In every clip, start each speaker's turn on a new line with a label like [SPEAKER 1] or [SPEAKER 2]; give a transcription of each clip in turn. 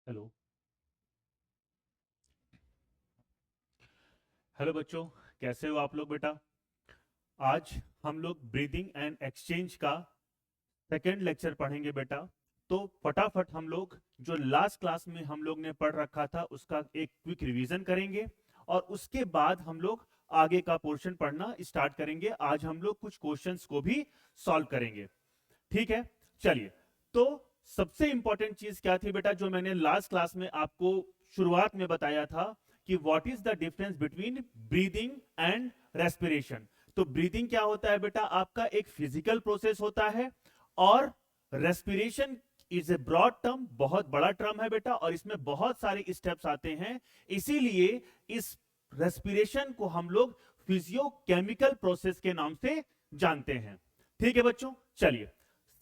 [SPEAKER 1] Hello. Hello बच्चों, कैसे हो आप लोग बेटा। आज हम लोग ब्रीदिंग एंड एक्सचेंज का सेकेंड लेक्चर पढ़ेंगे बेटा। तो फटाफट हम लोग जो लास्ट क्लास में हम लोग ने पढ़ रखा था उसका एक क्विक रिवीजन करेंगे और उसके बाद हम लोग आगे का पोर्शन पढ़ना स्टार्ट करेंगे। आज हम लोग कुछ क्वेश्चंस को भी सॉल्व करेंगे, ठीक है। चलिए, तो सबसे इंपॉर्टेंट चीज क्या थी बेटा जो मैंने लास्ट क्लास में आपको शुरुआत में बताया था कि what is the difference between breathing and respiration. तो ब्रीदिंग क्या होता है बेटा, आपका एक फिजिकल प्रोसेस होता है, और respiration is a broad term, बहुत बड़ा टर्म है बेटा, और इसमें बहुत सारे स्टेप्स आते हैं। इसीलिए इस रेस्पिरेशन को हम लोग फिजियोकेमिकल प्रोसेस के नाम से जानते हैं, ठीक है बच्चों। चलिए,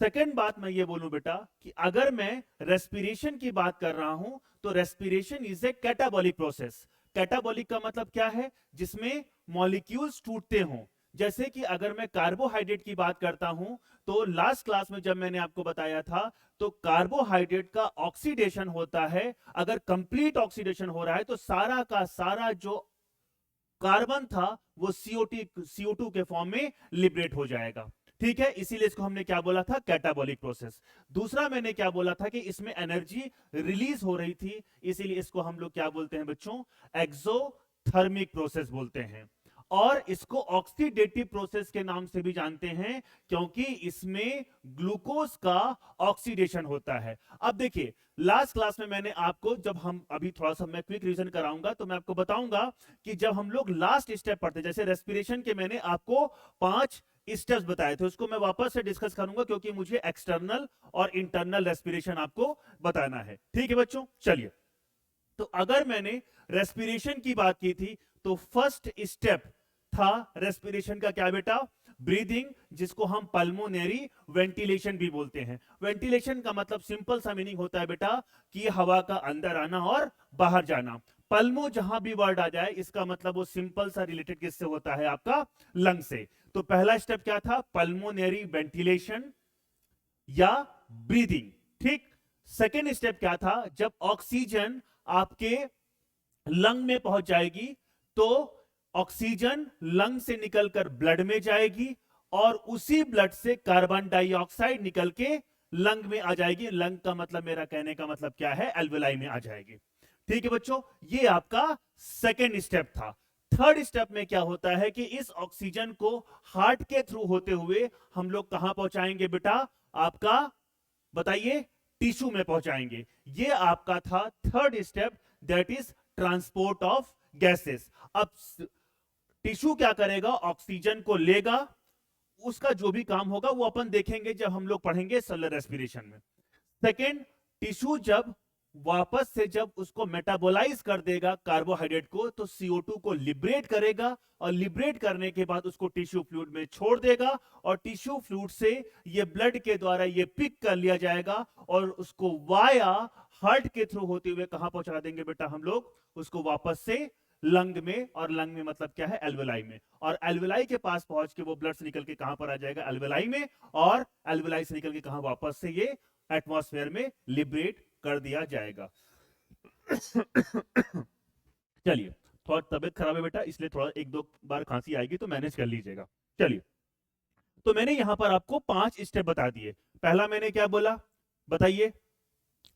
[SPEAKER 1] सेकेंड बात मैं ये बोलूं बेटा कि अगर मैं रेस्पिरेशन की बात कर रहा हूं तो respiration is A catabolic process. Catabolic का मतलब क्या है, जिसमें मॉलिक्यूल्स टूटते हों। जैसे कि अगर मैं कार्बोहाइड्रेट की बात करता हूं तो लास्ट क्लास में जब मैंने आपको बताया था तो कार्बोहाइड्रेट का ऑक्सीडेशन होता है। अगर कंप्लीट ऑक्सीडेशन हो रहा है तो सारा का सारा जो कार्बन था वो CO2 के फॉर्म में लिबरेट हो जाएगा, ठीक है। इसीलिए इसको हमने क्या बोला था, कैटाबॉलिक प्रोसेस। दूसरा मैंने क्या बोला था कि इसमें एनर्जी रिलीज हो रही थी, इसीलिए इसको हम लोग क्या बोलते हैं बच्चों, एक्सोथर्मिक प्रोसेस बोलते हैं। और इसको ऑक्सीडेटिव प्रोसेस के नाम से भी जानते हैं क्योंकि इसमें ग्लूकोज का ऑक्सीडेशन होता है। अब देखिए, लास्ट क्लास में मैंने आपको, जब हम अभी थोड़ा सा मैं क्विक रिवीजन कराऊंगा तो मैं आपको बताऊंगा कि जब हम लोग लास्ट स्टेप पढ़ते, जैसे रेस्पिरेशन के मैंने आपको 5 स्टेप्स बताए थे, उसको मैं वापस से डिस्कस करूंगा क्योंकि मुझे एक्सटर्नल और इंटरनल रेस्पिरेशन आपको बताना है, ठीक है बच्चों। चलिए, तो अगर मैंने रेस्पिरेशन की बात की थी तो फर्स्ट स्टेप था रेस्पिरेशन का क्या बेटा, ब्रीदिंग, जिसको हम पल्मोनरी वेंटिलेशन भी बोलते हैं। वेंटिलेशन का मतलब सिंपल सा मीनिंग होता है बेटा कि हवा का अंदर आना और बाहर जाना। पल्मो जहां भी वर्ड आ जाए इसका मतलब वो सिंपल सा रिलेटेड किससे होता है, आपका लंग से। तो पहला स्टेप क्या था, पल्मोनरी वेंटिलेशन या ब्रीदिंग, ठीक। सेकेंड स्टेप क्या था, जब ऑक्सीजन आपके लंग में पहुंच जाएगी तो ऑक्सीजन लंग से निकलकर ब्लड में जाएगी और उसी ब्लड से कार्बन डाइऑक्साइड निकल के लंग में आ जाएगी। लंग का मतलब, मेरा कहने का मतलब क्या है, एल्वेलाई में आ जाएगी, ठीक है बच्चों। ये आपका सेकेंड स्टेप था। थर्ड स्टेप में क्या होता है कि इस ऑक्सीजन को हार्ट के थ्रू होते हुए हम लोग कहां पहुंचाएंगे बेटा, आपका बताइए, टिश्यू में पहुंचाएंगे। ये आपका था third step, that is transport of gases. अब टिश्यू क्या करेगा, ऑक्सीजन को लेगा, उसका जो भी काम होगा वो अपन देखेंगे जब हम लोग पढ़ेंगे सेलुलर रेस्पिरेशन में। सेकेंड, टिश्यू जब वापस से जब उसको मेटाबोलाइज कर देगा कार्बोहाइड्रेट को तो CO2 को लिबरेट करेगा और लिबरेट करने के बाद उसको टिश्यू फ्लूइड में छोड़ देगा और टिश्यू फ्लूइड से ये ब्लड के द्वारा ये पिक कर लिया जाएगा और उसको वाया हार्ट के थ्रू होते हुए कहां पहुंचा देंगे बेटा हम लोग, उसको वापस से लंग में। और लंग में मतलब क्या है, एल्वेलाई में। और एल्वेलाई के पास पहुंच के वो ब्लड से निकल के कहां पर आ जाएगा, एल्वेलाई में। और एल्वेलाई से निकल के कहां, वापस से ये एटमॉस्फेयर में लिबरेट कर दिया जाएगा। चलिए, थोड़ा तबियत खराब है बेटा इसलिए थोड़ा एक दो बार खांसी आएगी तो मैनेज कर लीजिएगा। चलिए, तो मैंने यहां पर आपको 5 स्टेप बता दिए। पहला मैंने क्या बोला, बताइए,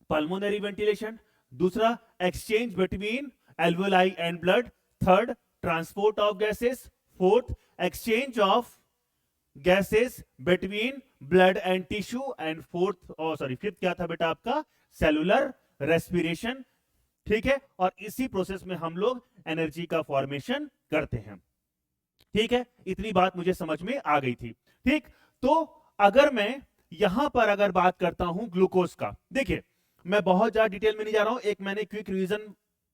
[SPEAKER 1] पल्मोनरी वेंटिलेशन। दूसरा, exchange between alveoli and blood. Third, transport of gases. Fourth, exchange of gases between blood and tissue. And fifth क्या था बेटा आपका, सेलुलर रेस्पिरेशन, ठीक है। और इसी प्रोसेस में हम लोग एनर्जी का फॉर्मेशन करते हैं, ठीक है। इतनी बात मुझे समझ में आ गई थी, ठीक। तो अगर मैं यहां पर अगर बात करता हूं ग्लूकोज का, देखिए मैं बहुत ज्यादा डिटेल में नहीं जा रहा हूं, एक मैंने क्विक रिवीजन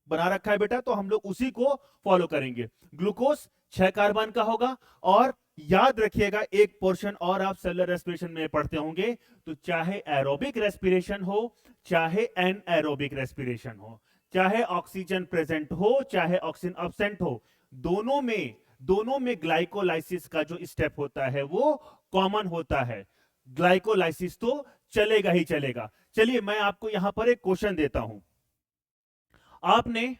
[SPEAKER 1] बना रखा है बेटा तो हम लोग उसी को फॉलो करेंगे। ग्लूकोज 6 कार्बन का होगा और याद रखिएगा एक पोर्शन और आप सेलुलर रेस्पिरेशन में पढ़ते होंगे, तो चाहे एरोबिक रेस्पिरेशन हो चाहे एनएरोबिक रेस्पिरेशन हो, चाहे ऑक्सीजन प्रेजेंट हो चाहे ऑक्सीजन एब्सेंट हो, दोनों में ग्लाइकोलाइसिस का जो स्टेप होता है वो कॉमन होता है। ग्लाइकोलाइसिस तो चलेगा ही चलेगा। चलिए, मैं आपको यहां पर एक क्वेश्चन देता हूं, आपने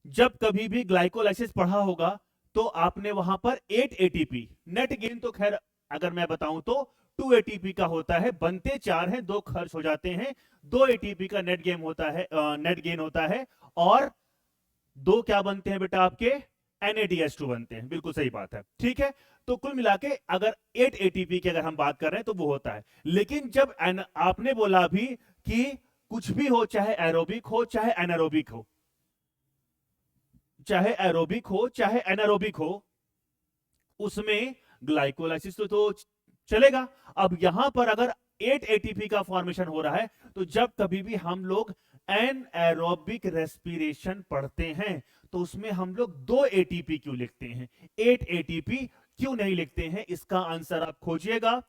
[SPEAKER 1] जब कभी भी ग्लाइकोलाइसिस पढ़ा होगा तो आपने वहां पर 8 एटीपी, नेट गेन तो खैर अगर मैं बताऊं तो 2 एटीपी का होता है, बनते 4 हैं, 2 खर्च हो जाते हैं, 2 एटीपी का नेट गेन होता है, नेट गेन होता है, और 2 क्या बनते हैं बेटा आपके, NADH2 बनते हैं, बिल्कुल सही बात है, ठीक है। तो कुल मिला के अगर 8 एटीपी की अगर हम बात कर रहे हैं तो वो होता है। लेकिन जब आपने बोला भी कि कुछ भी हो, चाहे एरोबिक हो चाहे एनारोबिक हो, चाहे एरोबिक हो चाहे एनारोबिक हो, उसमें ग्लाइकोलाइसिस तो चलेगा। अब यहां पर अगर 8 एटीपी का फॉर्मेशन हो रहा है, तो जब कभी भी हम लोग एनएरोबिक रेस्पिरेशन पढ़ते हैं तो उसमें हम लोग 2 एटीपी क्यों लिखते हैं, 8 एटीपी क्यों नहीं लिखते हैं? इसका आंसर आप खोजिएगा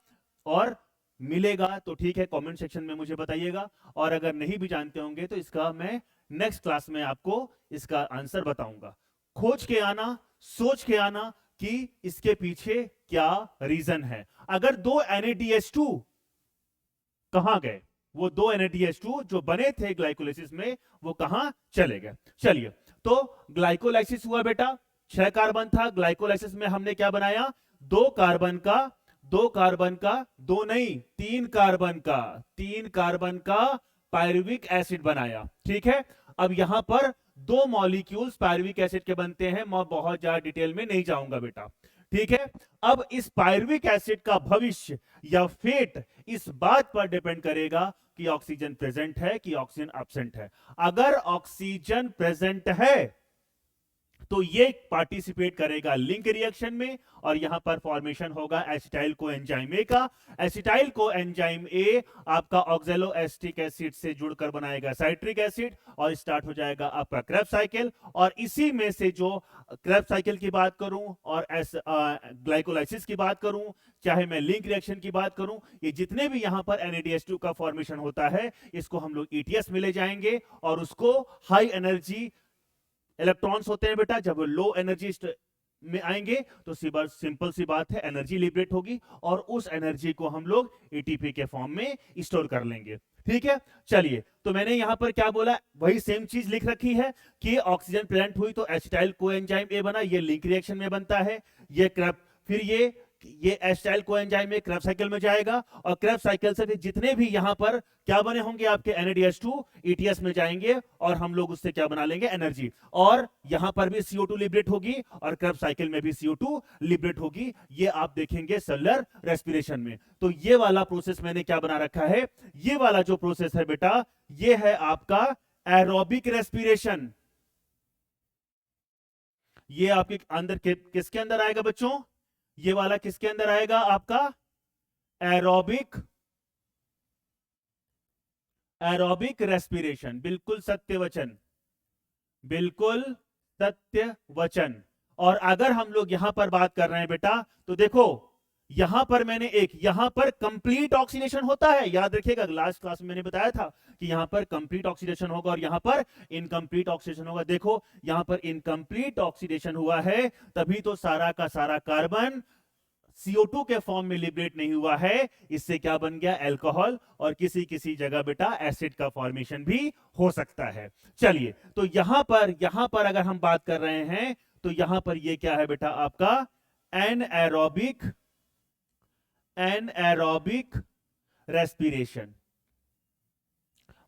[SPEAKER 1] और मिलेगा तो ठीक है, कमेंट सेक्शन में मुझे बताइएगा, और अगर नहीं भी जानते होंगे तो इसका मैं नेक्स्ट क्लास में आपको इसका आंसर बताऊंगा। खोज के आना, सोच के आना कि इसके पीछे क्या रीजन है। अगर 2 NADH2 कहां गए, वो 2 NADH2 जो बने थे ग्लाइकोलाइसिस में, वो कहां चले गए? चलिए, तो ग्लाइकोलाइसिस हुआ बेटा, 6 कार्बन था, ग्लाइकोलाइसिस में हमने क्या बनाया, 2 कार्बन का 2 कार्बन का 2 नहीं 3 कार्बन का 3 कार्बन का पायरुविक एसिड बनाया, ठीक है। अब यहां पर 2 मॉलिक्यूल्स पायरुविक एसिड के बनते हैं, मैं बहुत ज्यादा डिटेल में नहीं जाऊंगा बेटा, ठीक है। अब इस पायरुविक एसिड का भविष्य या फेट इस बात पर डिपेंड करेगा कि ऑक्सीजन प्रेजेंट है कि ऑक्सीजन एब्सेंट है। अगर ऑक्सीजन प्रेजेंट है तो ये पार्टिसिपेट करेगा लिंक रिएक्शन में, और यहां पर फॉर्मेशन होगा एसिटाइल कोएंजाइम ए का। एसिटाइल कोएंजाइम ए आपका ऑक्सैलो एसिटिक एसिड से जुड़कर बनाएगा साइट्रिक एसिड, और स्टार्ट हो जाएगा आपका क्रेब्स साइकिल। और इसी में से जो क्रेब्स साइकिल की बात करूं और ग्लाइकोलाइसिस की बात करूं, चाहे मैं लिंक रिएक्शन की बात करूं, ये जितने भी यहां पर NADH2 का फॉर्मेशन होता है, इसको हम लोग ETS में ले जाएंगे, और उसको हाई एनर्जी इलेक्ट्रॉन्स होते हैं बेटा, जब लो एनर्जी में आएंगे तो सिंपल सी बात है, एनर्जी लिबरेट होगी, और उस एनर्जी को हम लोग एटीपी के फॉर्म में स्टोर कर लेंगे, ठीक है। चलिए, तो मैंने यहां पर क्या बोला, वही सेम चीज लिख रखी है कि ऑक्सीजन प्रेजेंट हुई तो एसिटाइल कोएंजाइम ए बना, ये लिंक रिएक्शन में बनता है, ये क्रेब, फिर ये एसिटाइल कोएंजाइम में क्रेब साइकिल में जाएगा, और क्रेब साइकिल से फिर जितने भी यहां पर क्या बने होंगे आपके NADH2 ETS में जाएंगे, और हम लोग उससे क्या बना लेंगे, एनर्जी, और यहां पर भी CO2 लिबरेट होगी, और क्रेब साइकिल में भी CO2 लिबरेट होगी। ये आप देखेंगे सेलुलर रेस्पिरेशन में। तो ये वाला प्रोसेस मैंने क्या बना रखा है, ये वाला जो प्रोसेस है बेटा, ये है आपका एरोबिक रेस्पिरेशन। ये आपके अंदर किसके अंदर आएगा बच्चों, ये वाला किसके अंदर आएगा, आपका एरोबिक रेस्पिरेशन। बिल्कुल सत्य वचन, बिल्कुल सत्य वचन। और अगर हम लोग यहां पर बात कर रहे हैं बेटा, तो देखो यहां पर मैंने यहां पर कंप्लीट ऑक्सीडेशन होता है, याद रखिएगा, लास्ट क्लास में मैंने बताया था कि यहां पर कंप्लीट ऑक्सीडेशन होगा और यहां पर इनकम्प्लीट ऑक्सीडेशन होगा। देखो यहां पर इनकम्प्लीट ऑक्सीडेशन हुआ है, तभी तो सारा का सारा कार्बन CO2 के फॉर्म में लिबरेट नहीं हुआ है, इससे क्या बन गया, अल्कोहल, और किसी किसी जगह बेटा एसिड का फॉर्मेशन भी हो सकता है। चलिए, तो यहां पर अगर हम बात कर रहे हैं तो यहां पर ये क्या है बेटा, आपका एनएरोबिक रेस्पिरेशन।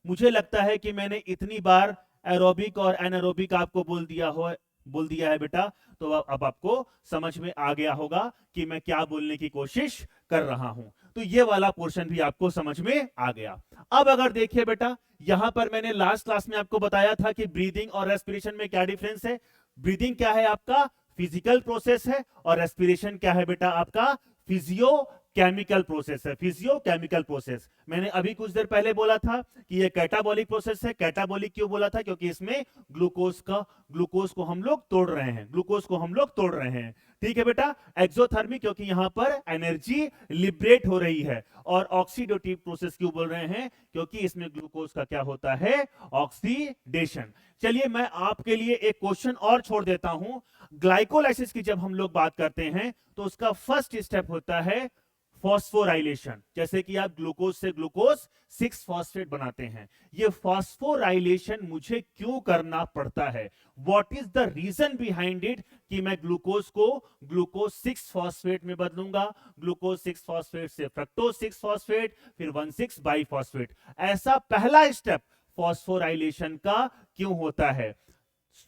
[SPEAKER 1] मुझे लगता है कि मैंने इतनी बार एरोबिक और एनारोबिक आपको बोल दिया है बेटा, तो अब आपको समझ में आ गया होगा कि मैं क्या बोलने की कोशिश कर रहा हूं। तो ये वाला पोर्शन भी आपको समझ में आ गया। अब अगर देखिए बेटा, यहां पर मैंने लास्ट क्लास में आपको बताया था कि ब्रीदिंग और रेस्पिरेशन में क्या डिफरेंस है। ब्रीदिंग क्या है आपका, फिजिकल प्रोसेस है, और रेस्पिरेशन क्या है बेटा, आपका फिजियो केमिकल प्रोसेस है, फिजियो केमिकल प्रोसेस। मैंने अभी कुछ देर पहले बोला था कि ये कैटाबॉलिक प्रोसेस है। कैटाबॉलिक क्यों बोला था, क्योंकि इसमें ग्लूकोज को हम लोग तोड़ रहे हैं, ठीक है बेटा। एक्सोथर्मिक क्योंकि यहां पर एनर्जी लिबरेट हो रही है, और ऑक्सीडेटिव प्रोसेस क्यों बोल रहे हैं, क्योंकि इसमें ग्लूकोज का क्या होता है, ऑक्सीडेशन। चलिए, मैं आपके लिए एक क्वेश्चन और छोड़ देता हूं। ग्लाइकोलाइसिस की जब हम लोग बात करते हैं तो उसका फर्स्ट स्टेप होता है फॉस्फोराइलेशन, जैसे कि आप ग्लूकोज से ग्लूकोज 6 फॉस्फेट बनाते हैं। ये फॉस्फोराइलेशन मुझे क्यों करना पड़ता है? What is the reason behind it कि मैं ग्लूकोज को ग्लूकोज 6 फॉस्फेट में बदलूंगा, ग्लूकोज 6 फॉस्फेट से फ्रक्टोज 6 फॉस्फेट, फिर 1,6 बाइफॉस्फेट। ऐसा पहला स्टेप फॉस्फोराइलेशन का क्यों होता है?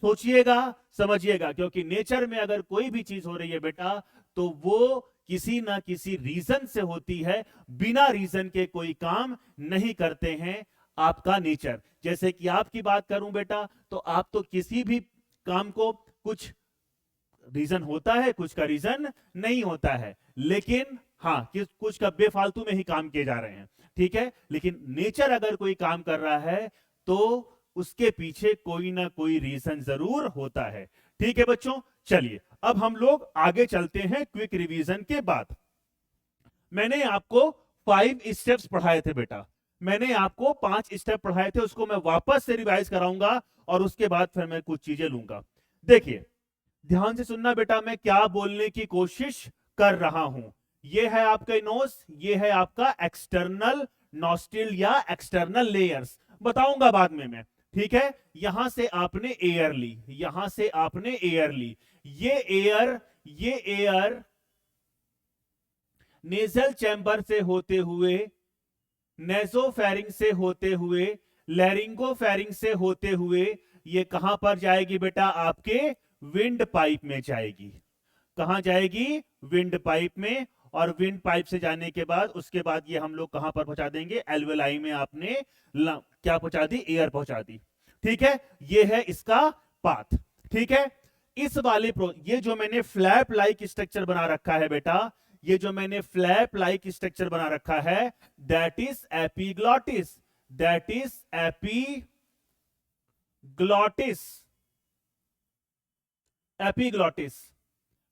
[SPEAKER 1] सोचिएगा, समझिएगा, क्योंकि नेचर में अगर कोई भी चीज हो रही है बेटा, तो वो किसी ना किसी रीजन से होती है। बिना रीजन के कोई काम नहीं करते हैं आपका नेचर। जैसे कि आपकी बात करूं बेटा, तो आप तो किसी भी काम को कुछ रीजन होता है, कुछ का रीजन नहीं होता है, लेकिन हाँ कि कुछ का बेफालतू में ही काम किए जा रहे हैं, ठीक है। लेकिन नेचर अगर कोई काम कर रहा है तो उसके पीछे कोई ना कोई रीजन जरूर होता है, ठीक है बच्चों। चलिए अब हम लोग आगे चलते हैं क्विक रिवीजन के बाद। मैंने आपको 5 स्टेप्स पढ़ाए थे बेटा, मैंने आपको 5 स्टेप पढ़ाए थे, उसको मैं वापस से रिवाइज कराऊंगा और उसके बाद फिर मैं कुछ चीजें लूंगा। देखिए ध्यान से सुनना बेटा, मैं क्या बोलने की कोशिश कर रहा हूं। ये है आपका नोज, ये है आपका एक्सटर्नल नॉस्ट्रिल या एक्सटर्नल लेयर्स, बताऊंगा बाद में मैं, ठीक है। यहां से आपने एयर ली, यहां से आपने एयर ली, ये एयर नेजल चैम्बर से होते हुए, नेजोफेरिंग से होते हुए, लैरिंगोफेरिंग से होते हुए ये कहां पर जाएगी बेटा? आपके विंड पाइप में जाएगी। कहां जाएगी? विंड पाइप में। और विंड पाइप से जाने के बाद उसके बाद ये हम लोग कहां पर पहुंचा देंगे? एल्वेलाई में आपने क्या पहुंचा दी? एयर पहुंचा दी, ठीक है। ये है इसका पाथ, ठीक है। इस वाले ये जो मैंने फ्लैप लाइक स्ट्रक्चर बना रखा है बेटा, ये जो मैंने फ्लैप लाइक स्ट्रक्चर बना रखा है, that is epiglottis, that is epiglottis, epiglottis,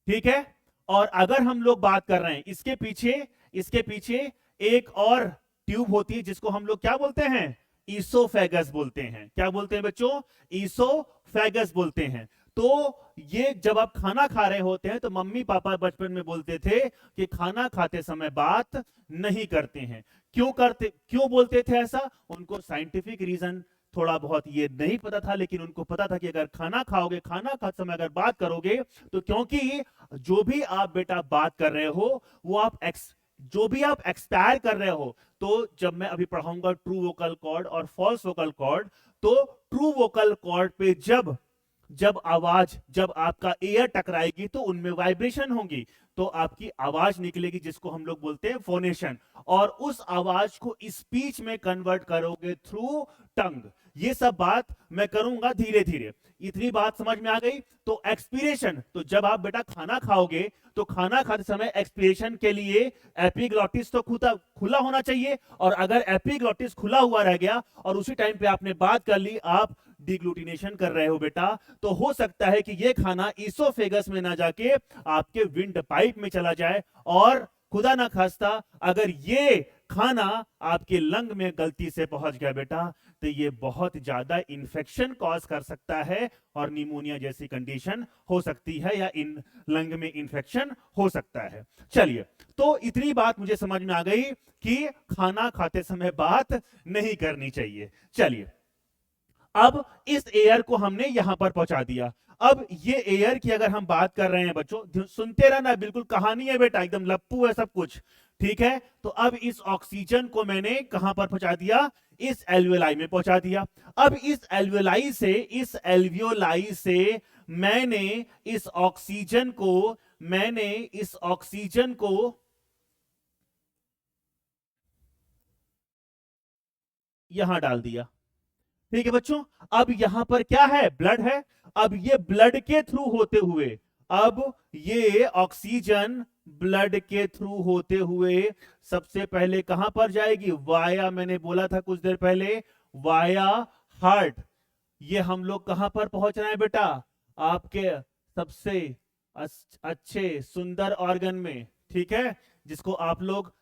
[SPEAKER 1] ठीक है। और अगर हम लोग बात कर रहे हैं इसके पीछे एक और ट्यूब होती है जिसको हम लोग क्या बोलते हैं? ईसोफेगस बोलते हैं। क्या बोलते हैं बच्चों? ईसोफेगस बोलते हैं। तो ये जब आप खाना खा रहे होते हैं तो मम्मी पापा बचपन में बोलते थे कि खाना खाते समय बात नहीं करते हैं। क्यों बोलते थे ऐसा? उनको साइंटिफिक रीजन थोड़ा बहुत ये नहीं पता था, लेकिन उनको पता था कि अगर खाना खाओगे, खाना खाते समय अगर बात करोगे, तो क्योंकि जो भी आप बेटा बात कर रहे हो वो जो भी आप एक्सपायर कर रहे हो, तो जब मैं अभी पढ़ाऊंगा ट्रू वोकल कॉर्ड और फॉल्स वोकल कॉर्ड, तो ट्रू वोकल कॉर्ड पे जब आपका एयर टकराएगी तो उनमें वाइब्रेशन होंगी, तो आपकी आवाज निकलेगी जिसको हम लोग बोलते हैं फोनेशन, और उस आवाज को स्पीच में कन्वर्ट करोगे थ्रू टंग। ये सब बात मैं करूंगा धीरे धीरे। इतनी बात समझ में आ गई? तो एक्सपीरेशन, तो जब आप बेटा खाना खाओगे तो खाना खाते समय एक्सपीरेशन के लिए एपिग्लॉटिस तो खुला होना चाहिए, और अगर एपिग्लॉटिस खुला हुआ रह गया और उसी टाइम पे आपने बात कर ली, आप डिग्लूटिनेशन कर रहे हो बेटा, तो हो सकता है कि ये खाना ईसोफेगस में ना जाके आपके विंड पाइप में चला जाए, और खुदा ना खास्ता अगर ये खाना आपके लंग में गलती से पहुंच गया बेटा, तो ये बहुत ज्यादा इंफेक्शन कॉज कर सकता है और निमोनिया जैसी कंडीशन हो सकती है, या इन लंग में इंफेक्शन हो सकता है। चलिए, तो इतनी बात मुझे समझ में आ गई कि खाना खाते समय बात नहीं करनी चाहिए। चलिए, अब इस एयर को हमने यहां पर पहुंचा दिया। अब ये एयर की अगर हम बात कर रहे हैं बच्चों, सुनते रहना, बिल्कुल कहानी है बेटा, एकदम लप्पू है सब कुछ, ठीक है। तो अब इस ऑक्सीजन को मैंने कहां पर पहुंचा दिया? इस एल्वियोलाई में पहुंचा दिया। अब इस एल्वियोलाई से मैंने इस ऑक्सीजन को यहां डाल दिया, ठीक है बच्चों। अब यहां पर क्या है? ब्लड है। अब ये ब्लड के थ्रू होते हुए, अब ये ऑक्सीजन ब्लड के थ्रू होते हुए सबसे पहले कहां पर जाएगी? वाया, मैंने बोला था कुछ देर पहले, वाया हार्ट। ये हम लोग कहां पर पहुंच रहे हैं बेटा? आपके सबसे अच्छे सुंदर ऑर्गन में, ठीक है, जिसको आप लोग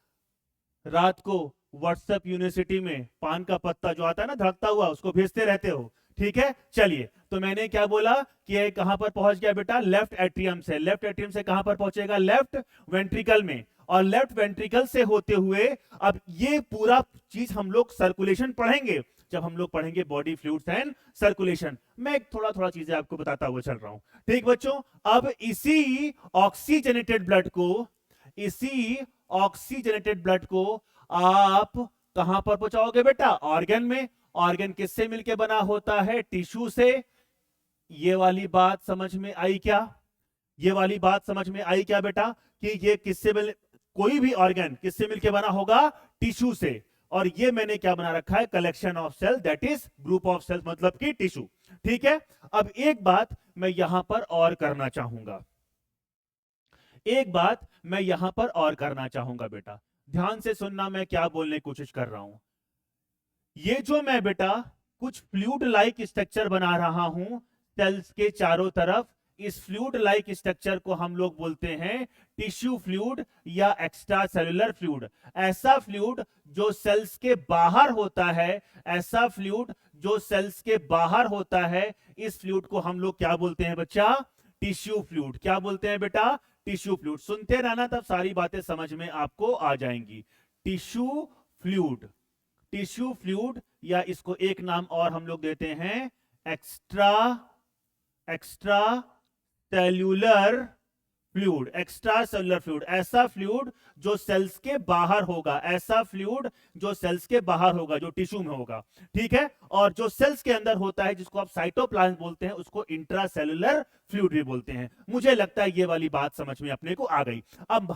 [SPEAKER 1] रात को व्हाट्सएप यूनिवर्सिटी में पान का पत्ता जो आता है ना धड़कता हुआ, उसको भेजते रहते हो, ठीक है, चलिए, तो मैंने क्या बोला कि ये कहां पर पहुंच गया बेटा, लेफ्ट एट्रियम से। लेफ्ट एट्रियम से कहां पर पहुंचेगा, लेफ्ट वेंट्रिकल में, और लेफ्ट वेंट्रिकल से होते हुए अब ये पूरा चीज हम लोग सर्कुलेशन पढ़ेंगे जब हम लोग पढ़ेंगे बॉडी फ्लूइड्स एंड सर्कुलेशन। मैं थोड़ा थोड़ा चीजें आपको बताता हुआ चल रहा हूं, ठीक बच्चों। अब इसी ऑक्सीजनेटेड ब्लड को, इसी ऑक्सीजनेटेड ब्लड को आप कहां पर पहुंचाओगे बेटा, ऑर्गन में। ऑर्गन किससे मिलके बना होता है, टिश्यू से। ये वाली बात समझ में आई क्या, ये वाली बात समझ में आई क्या बेटा, कि ये किससे कोई भी ऑर्गन किससे मिलके बना होगा, टिश्यू से। और ये मैंने क्या बना रखा है, collection of cell, that is group of cells, मतलब कि टिश्यू। ठीक है, अब एक बात मैं यहां पर और करना चाहूंगा, एक बात मैं यहां पर और करना चाहूंगा बेटा, ध्यान से सुनना मैं क्या बोलने की कोशिश कर रहा हूं। ये जो मैं बेटा कुछ फ्लूइड लाइक स्ट्रक्चर बना रहा हूं सेल्स के चारों तरफ, इस फ्लूइड लाइक स्ट्रक्चर को हम लोग बोलते हैं टिश्यू फ्लूइड या एक्स्ट्रा सेलुलर फ्लूइड। ऐसा फ्लूइड जो सेल्स के बाहर होता है, ऐसा फ्लूइड जो सेल्स के बाहर होता है, इस फ्लूइड को हम लोग क्या बोलते हैं बच्चा, टिश्यू फ्लूइड। क्या बोलते हैं बेटा, टिश्यू फ्लूइड। सुनते रहना, तब सारी बातें समझ में आपको आ जाएंगी। टिश्यू फ्लूइड, टिश्यू फ्लूइड, या इसको एक नाम और हम लोग देते हैं extra cellular fluid. Extra cellular fluid, ऐसा फ्लूइड जो सेल्स के बाहर होगा, ऐसा फ्लूइड जो सेल्स के बाहर होगा, जो टिश्यू में होगा। ठीक है, और जो सेल्स के अंदर होता है, जिसको आप साइटोप्लाज्म बोलते हैं, उसको इंट्रासेल्यूलर फ्लूइड भी बोलते हैं। मुझे लगता है ये वाली बात समझ में अपने को आ गई। अब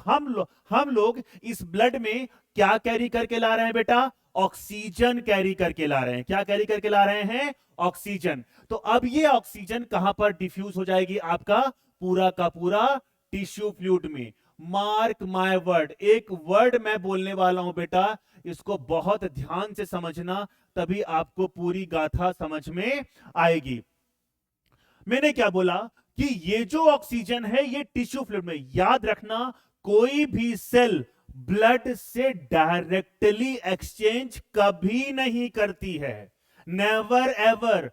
[SPEAKER 1] हम लोग इस ब्लड में क्या कैरी करके ला रहे हैं बेटा, ऑक्सीजन कैरी करके ला रहे हैं। क्या कैरी करके ला रहे हैं, ऑक्सीजन। तो अब ये ऑक्सीजन कहां पर डिफ्यूज हो जाएगी, आपका पूरा का पूरा टिश्यू फ्लूइड में। मार्क माय वर्ड, एक वर्ड मैं बोलने वाला हूं बेटा, इसको बहुत ध्यान से समझना, तभी आपको पूरी गाथा समझ में आएगी। मैंने क्या बोला कि ये जो ऑक्सीजन है ये टिश्यू फ्लूइड में, याद रखना कोई भी सेल ब्लड से डायरेक्टली एक्सचेंज कभी नहीं करती है, नेवर एवर।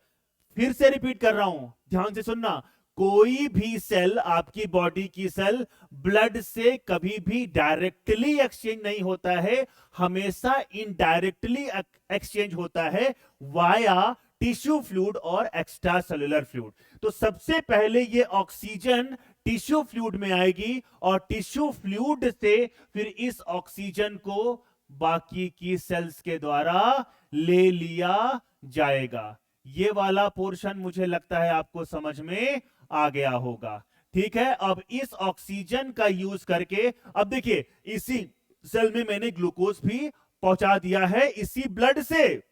[SPEAKER 1] फिर से रिपीट कर रहा हूं, ध्यान से सुनना, कोई भी सेल, आपकी बॉडी की सेल ब्लड से कभी भी डायरेक्टली एक्सचेंज नहीं होता है, हमेशा इनडायरेक्टली एक्सचेंज होता है वाया टिश्यू फ्लूइड और एक्स्ट्रा सेलुलर फ्लूइड। तो सबसे पहले ये ऑक्सीजन टिश्यू फ्लूइड में आएगी और टिश्यू फ्लूइड से फिर इस ऑक्सीजन को बाकी की सेल्स के द्वारा ले लिया जाएगा। ये वाला पोर्शन मुझे लगता है आपको समझ में आ गया होगा। ठीक है, अब इस ऑक्सीजन का यूज करके, अब देखिए इसी सेल में मैंने ग्लूकोज भी पहुंचा दिया है, इसी ब्लड से,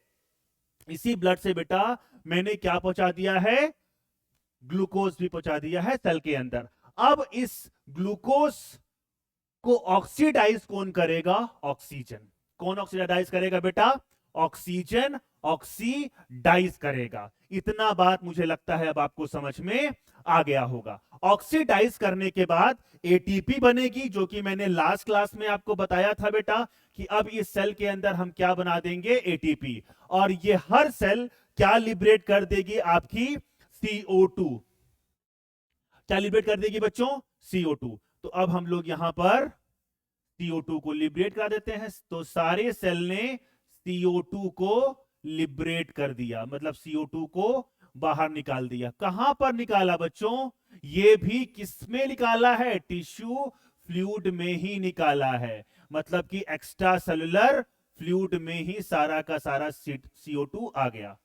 [SPEAKER 1] इसी ब्लड से बेटा मैंने क्या पहुंचा दिया है, ग्लूकोज भी पहुंचा दिया है सेल के अंदर। अब इस ग्लूकोज को ऑक्सीडाइज कौन करेगा, ऑक्सीजन। कौन ऑक्सीडाइज करेगा बेटा, ऑक्सीजन ऑक्सीडाइज करेगा। इतना बात मुझे लगता है अब आपको समझ में आ गया होगा। ऑक्सीडाइज करने के बाद एटीपी बनेगी, जो कि मैंने लास्ट क्लास में आपको बताया था बेटा कि अब इस सेल के अंदर हम क्या बना देंगे, एटीपी। और ये हर सेल क्या लिबरेट कर देगी, आपकी CO2। क्या लिबरेट कर देगी बच्चों, CO2। तो अब हम लोग यहां पर CO2 को लिबरेट कर देते हैं। तो सारे सेल ने CO2 को लिबरेट कर दिया, मतलब CO2 को बाहर निकाल दिया। कहां पर निकाला बच्चों, ये भी किसमें निकाला है, टिश्यू फ्लूइड में ही निकाला है, मतलब कि एक्स्ट्रा सेलुलर फ्लूइड में ही सारा का सारा CO2 आ गया।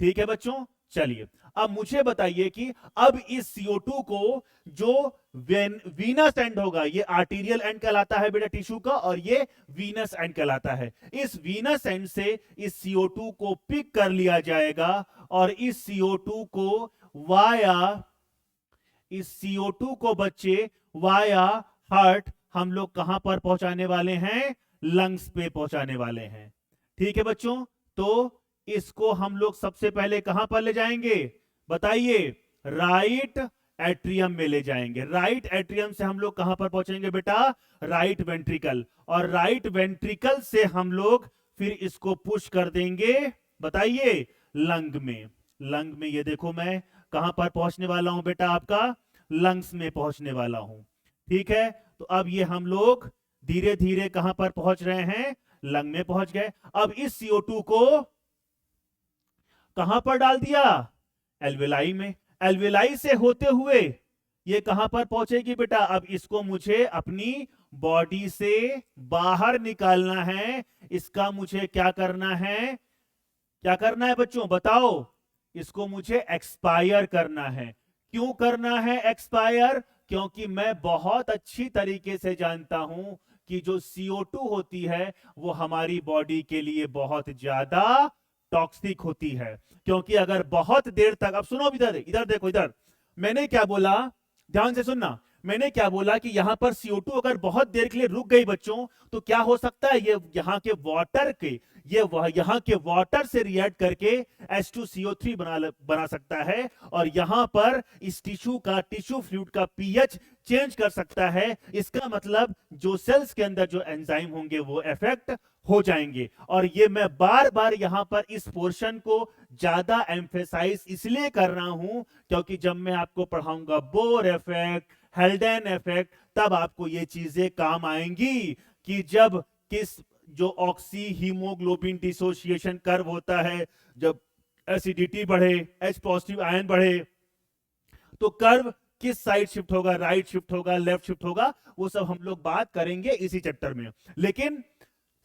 [SPEAKER 1] ठीक है बच्चों, चलिए अब मुझे बताइए कि अब इस CO2 को जो वीनस एंड होगा, ये आर्टीरियल एंड कहलाता है बेटा टिश्यू का, और ये वीनस एंड कहलाता है। इस वीनस एंड से इस CO2 को पिक कर लिया जाएगा और इस CO2 को वाया, इस CO2 को बच्चे वाया हार्ट हम लोग कहां पर पहुंचाने वाले हैं, लंग्स पे पहुंचाने वाले हैं। ठीक है बच्चों, तो इसको हम लोग सबसे पहले कहां पर ले जाएंगे, बताइए, राइट एट्रियम में ले जाएंगे। राइट एट्रियम से हम लोग कहां पर पहुंचेंगे बेटा, राइट वेंट्रिकल, और राइट वेंट्रिकल से हम लोग फिर इसको पुश कर देंगे, बताइए, लंग में। लंग में। ये देखो मैं कहां पर पहुंचने वाला हूं बेटा, आपका लंग्स में पहुंचने वाला हूं। ठीक है, तो अब ये हम लोग धीरे धीरे कहां पर पहुंच रहे हैं, लंग में पहुंच गए। अब इस CO2 को कहां पर डाल दिया, एल्वेलाई में। एल्वेलाई से होते हुए ये कहां पर पहुंचेगी बेटा, अब इसको मुझे अपनी बॉडी से बाहर निकालना है। इसका मुझे क्या करना है, क्या करना है बच्चों बताओ, इसको मुझे एक्सपायर करना है। क्यों करना है एक्सपायर, क्योंकि मैं बहुत अच्छी तरीके से जानता हूं कि जो CO2 होती है वो हमारी बॉडी के लिए बहुत ज्यादा टॉक्सिक होती है। क्योंकि अगर बहुत देर तक, अब सुनो इधर, इधर देखो इधर, मैंने क्या बोला, ध्यान से सुनना। मैंने क्या बोला कि यहां पर CO2 अगर बहुत देर के लिए रुक गई बच्चों, तो क्या हो सकता है, ये यहां के वाटर के, ये यहां के वाटर से रिएक्ट करके H2CO3 बना सकता है, और यहां पर इस टिश्यू फ्लूइड का पीएच चेंज कर सकता है। इसका मतलब जो सेल्स के अंदर जो एंजाइम होंगे वो इफेक्ट हो जाएंगे। और ये मैं बार बार यहां पर इस पोर्शन को ज्यादा एम्फेसाइज इसलिए कर रहा हूं, क्योंकि जब मैं आपको पढ़ाऊंगा बोर इफेक्ट, हेल्डेन इफेक्ट, तब आपको ये चीजें काम आएंगी कि जब किस जो ऑक्सी हीमोग्लोबिन डिसोसिएशन कर्व होता है, जब एसिडिटी बढ़े, H पॉजिटिव आयन बढ़े, तो कर्व किस साइड शिफ्ट होगा, राइट शिफ्ट होगा, लेफ्ट शिफ्ट होगा, वो सब हम लोग बात करेंगे इसी चैप्टर में। लेकिन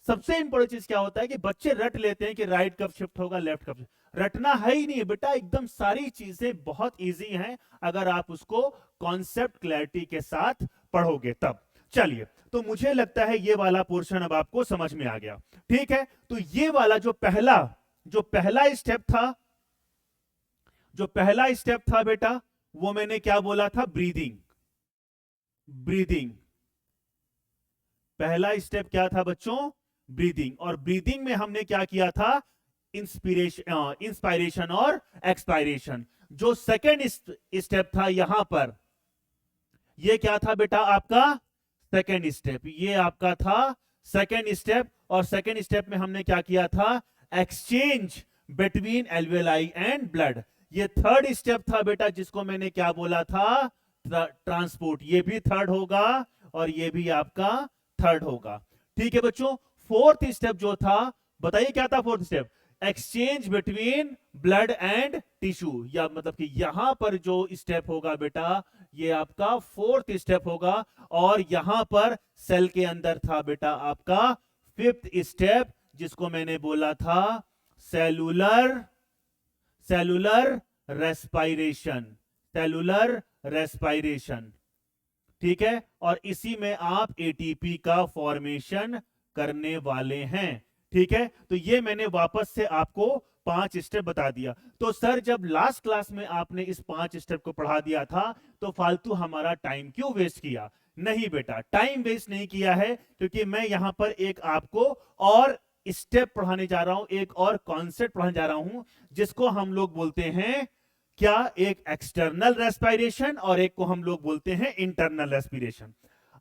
[SPEAKER 1] सबसे इंपॉर्टेंट चीज क्या होता है कि बच्चे रट लेते हैं कि राइट कब शिफ्ट होगा, लेफ्ट कब। रटना है ही नहीं बेटा, एकदम सारी चीजें बहुत इजी हैं अगर आप उसको कॉन्सेप्ट क्लैरिटी के साथ पढ़ोगे तब। चलिए, तो मुझे लगता है ये वाला पोर्शन अब आपको समझ में आ गया। ठीक है, तो ये वाला जो पहला स्टेप था, जो पहला स्टेप था बेटा, वो मैंने क्या बोला था, ब्रीदिंग। ब्रीदिंग पहला स्टेप क्या था बच्चों, ब्रीदिंग। और ब्रीदिंग में हमने क्या किया था, इंस्पायरेशन और एक्सपायरेशन। जो सेकेंड स्टेप था यहां पर, ये क्या था बेटा आपका सेकेंड स्टेप, ये आपका था सेकेंड स्टेप। और सेकेंड स्टेप में हमने क्या किया था, exchange between alveoli and blood. ये थर्ड स्टेप था बेटा, जिसको मैंने क्या बोला था, ट्रांसपोर्ट। ये भी थर्ड होगा और ये भी आपका थर्ड होगा। ठीक है बच्चों, फोर्थ स्टेप जो था, बताइए क्या था fourth step, exchange between blood and tissue. या मतलब कि यहां पर जो स्टेप होगा बेटा, ये आपका फोर्थ स्टेप होगा। और यहां पर सेल के अंदर था बेटा आपका फिफ्थ स्टेप, जिसको मैंने बोला था सेलुलर रेस्पायरेशन। सेलुलर रेस्पायरेशन, ठीक है। और इसी में आप एटीपी का फॉर्मेशन करने वाले हैं। ठीक है, तो ये मैंने वापस से आपको 5 स्टेप बता दिया। तो सर जब लास्ट क्लास में आपने इस 5 स्टेप को पढ़ा दिया था, तो फालतू हमारा टाइम क्यों वेस्ट किया। नहीं बेटा, टाइम वेस्ट नहीं किया है, क्योंकि मैं यहां पर एक आपको और स्टेप पढ़ाने जा रहा हूं, एक और कॉन्सेप्ट पढ़ाने जा रहा हूं, जिसको हम लोग बोलते हैं क्या, एक एक्सटर्नल रेस्पिरेशन और एक को हम लोग बोलते हैं इंटरनल रेस्पिरेशन।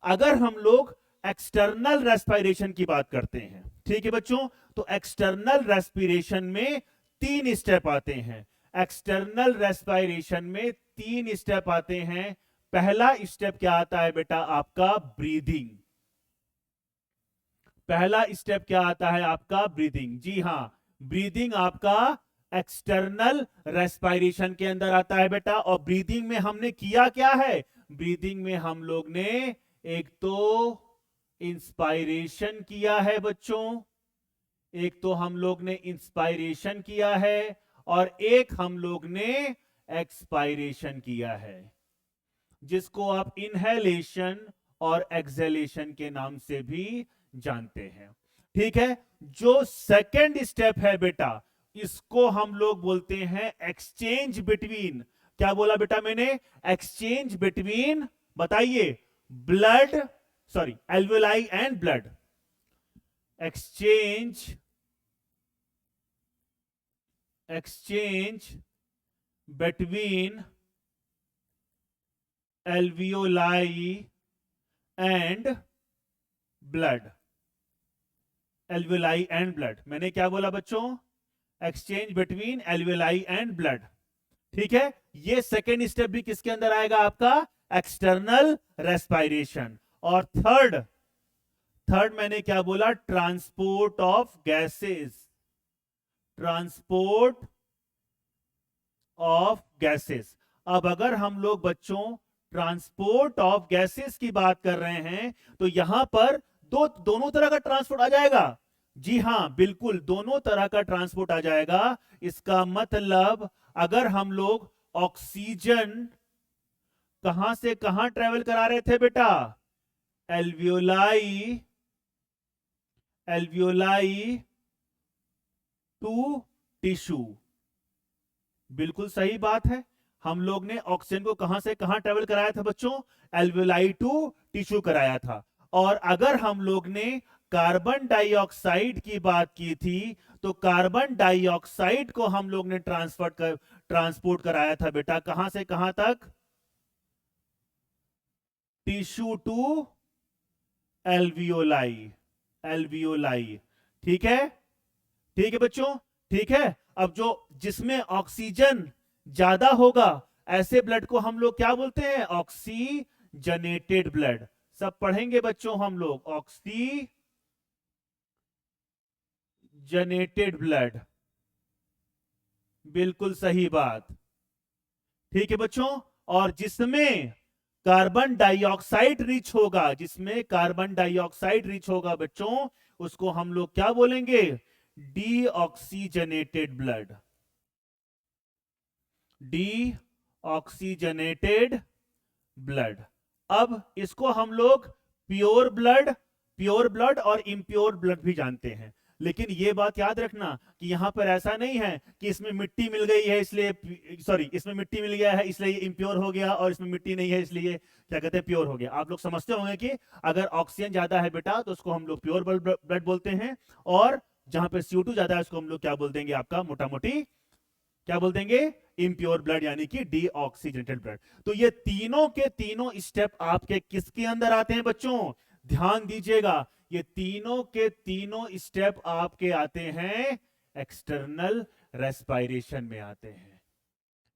[SPEAKER 1] अगर हम लोग एक्सटर्नल रेस्पिरेशन की बात करते हैं, ठीक है बच्चों, तो एक्सटर्नल रेस्पिरेशन में 3 स्टेप आते हैं। एक्सटर्नल रेस्पिरेशन में 3 स्टेप आते हैं। पहला स्टेप क्या आता है बेटा आपका, ब्रीदिंग। पहला स्टेप क्या आता है आपका, ब्रीदिंग। जी हां, ब्रीदिंग आपका एक्सटर्नल रेस्पिरेशन के अंदर आता है बेटा। और ब्रीदिंग में हमने किया क्या है, ब्रीदिंग में हम लोग ने एक तो इंस्पायरेशन किया है बच्चों, एक तो हम लोग ने इंस्पायरेशन किया है, और एक हम लोग ने एक्सपायरेशन किया है, जिसको आप इनहेलेशन और एक्सहेलेशन के नाम से भी जानते हैं। ठीक है, जो सेकंड स्टेप है बेटा, इसको हम लोग बोलते हैं एक्सचेंज बिटवीन। क्या बोला बेटा मैंने, एक्सचेंज बिटवीन, बताइए, blood, sorry, alveoli and blood. Exchange between alveoli and blood. Alveoli and blood, मैंने क्या बोला बच्चों, exchange between alveoli and blood. ठीक है, ये सेकेंड स्टेप भी किसके अंदर आएगा आपका, एक्सटर्नल रेस्पिरेशन। और थर्ड मैंने क्या बोला, transport of gases, transport of gases. अब अगर हम लोग बच्चों ट्रांसपोर्ट ऑफ गैसेस की बात कर रहे हैं तो यहां पर दोनों तरह का ट्रांसपोर्ट आ जाएगा। जी हां, बिल्कुल दोनों तरह का ट्रांसपोर्ट आ जाएगा। इसका मतलब अगर हम लोग ऑक्सीजन कहां से कहां ट्रेवल करा रहे थे बेटा, एल्वियोलाई, एल्वियोलाई टू टिश्यू, बिल्कुल सही बात है। हम लोग ने ऑक्सीजन को कहां से कहां ट्रेवल कराया था बच्चों, एल्वियोलाई टू टिश्यू कराया था। और अगर हम लोग ने कार्बन डाइऑक्साइड की बात की थी तो कार्बन डाइऑक्साइड को हम लोग ने ट्रांसपोर्ट कराया था बेटा, कहां से कहां तक, टिश्यू टू एल्वियोलाई, एल्वियोलाई। ठीक है, ठीक है बच्चों, ठीक है। अब जो जिसमें ऑक्सीजन ज्यादा होगा ऐसे ब्लड को हम लोग क्या बोलते हैं, ऑक्सीजनेटेड ब्लड। सब पढ़ेंगे बच्चों हम लोग, ऑक्सीजनेटेड ब्लड, बिल्कुल सही बात। ठीक है बच्चों, और जिसमें कार्बन डाइऑक्साइड रिच होगा, जिसमें कार्बन डाइऑक्साइड रिच होगा बच्चों, उसको हम लोग क्या बोलेंगे, डीऑक्सीजनेटेड ब्लड, डीऑक्सीजनेटेड ब्लड। अब इसको हम लोग प्योर ब्लड और इम्प्योर ब्लड भी जानते हैं। लेकिन ये बात याद रखना कि यहां पर ऐसा नहीं है कि इसमें मिट्टी मिल गई है इसलिए, सॉरी, इसमें मिट्टी मिल गया है इसलिए इम्प्योर हो गया और इसमें मिट्टी नहीं है इसलिए क्या कहते हैं, प्योर हो गया। आप लोग समझते होंगे कि अगर ऑक्सीजन ज्यादा है बेटा तो उसको हम लोग प्योर ब्लड बोलते हैं, और जहां पर CO2 ज्यादा है उसको हम लोग क्या बोल देंगे, आपका मोटा मोटी क्या बोल देंगे, इम्प्योर ब्लड, यानी कि डीऑक्सीजनेटेड ब्लड। तो ये तीनों के तीनों स्टेप आपके किसके अंदर आते हैं बच्चों, ध्यान दीजिएगा, ये तीनों के तीनों स्टेप आपके आते हैं एक्सटर्नल रेस्पिरेशन में आते हैं।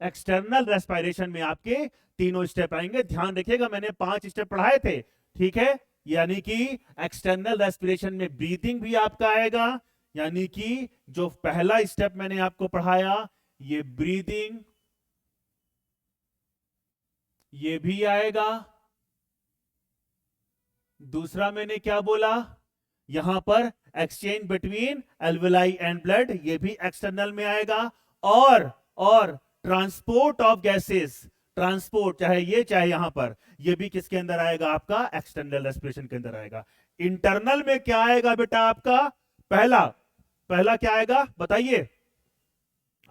[SPEAKER 1] एक्सटर्नल रेस्पिरेशन में आपके तीनों स्टेप आएंगे। ध्यान रखिएगा, मैंने 5 स्टेप पढ़ाए थे, ठीक है। यानी कि एक्सटर्नल रेस्पिरेशन में ब्रीथिंग भी आपका आएगा, यानी कि जो पहला स्टेप मैंने आपको पढ़ाया ये ब्रीदिंग, ये भी आएगा। दूसरा मैंने क्या बोला, यहां पर exchange between alveoli and blood, ये भी एक्सटर्नल में आएगा। और ट्रांसपोर्ट ऑफ गैसेस, ट्रांसपोर्ट चाहे ये चाहे यहां पर, ये भी किसके अंदर आएगा, आपका एक्सटर्नल रेस्पिरेशन के अंदर आएगा। इंटरनल में क्या आएगा बेटा आपका, पहला क्या आएगा बताइए,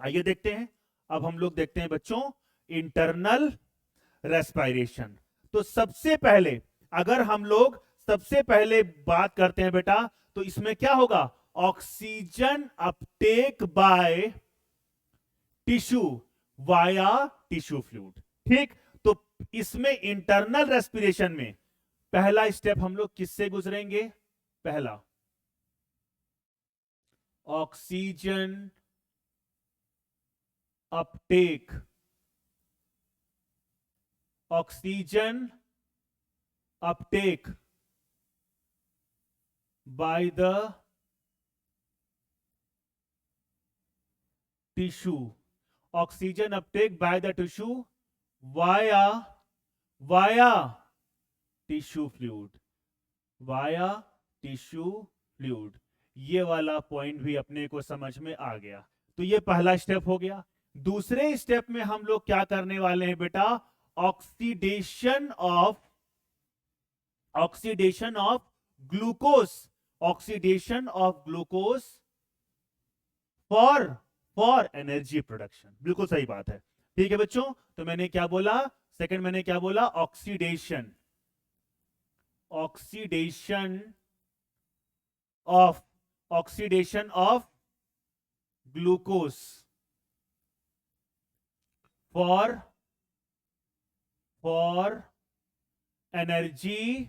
[SPEAKER 1] आइए देखते हैं। अब हम लोग देखते हैं बच्चों इंटरनल रेस्पिरेशन। तो सबसे पहले अगर हम लोग सबसे पहले बात करते हैं बेटा, तो इसमें क्या होगा, oxygen uptake by tissue via tissue fluid. ठीक, तो इसमें इंटरनल रेस्पिरेशन में पहला स्टेप हम लोग किससे गुजरेंगे, पहला oxygen Uptake, oxygen Uptake by the tissue, oxygen uptake by the tissue via tissue fluid, via tissue fluid। ये वाला पॉइंट भी अपने को समझ में आ गया। तो ये पहला स्टेप हो गया। दूसरे स्टेप में हम लोग क्या करने वाले हैं बेटा, oxidation of glucose, oxidation of glucose for energy production. बिल्कुल सही बात है, ठीक है बच्चों। तो मैंने क्या बोला, सेकंड मैंने क्या बोला, oxidation of glucose for energy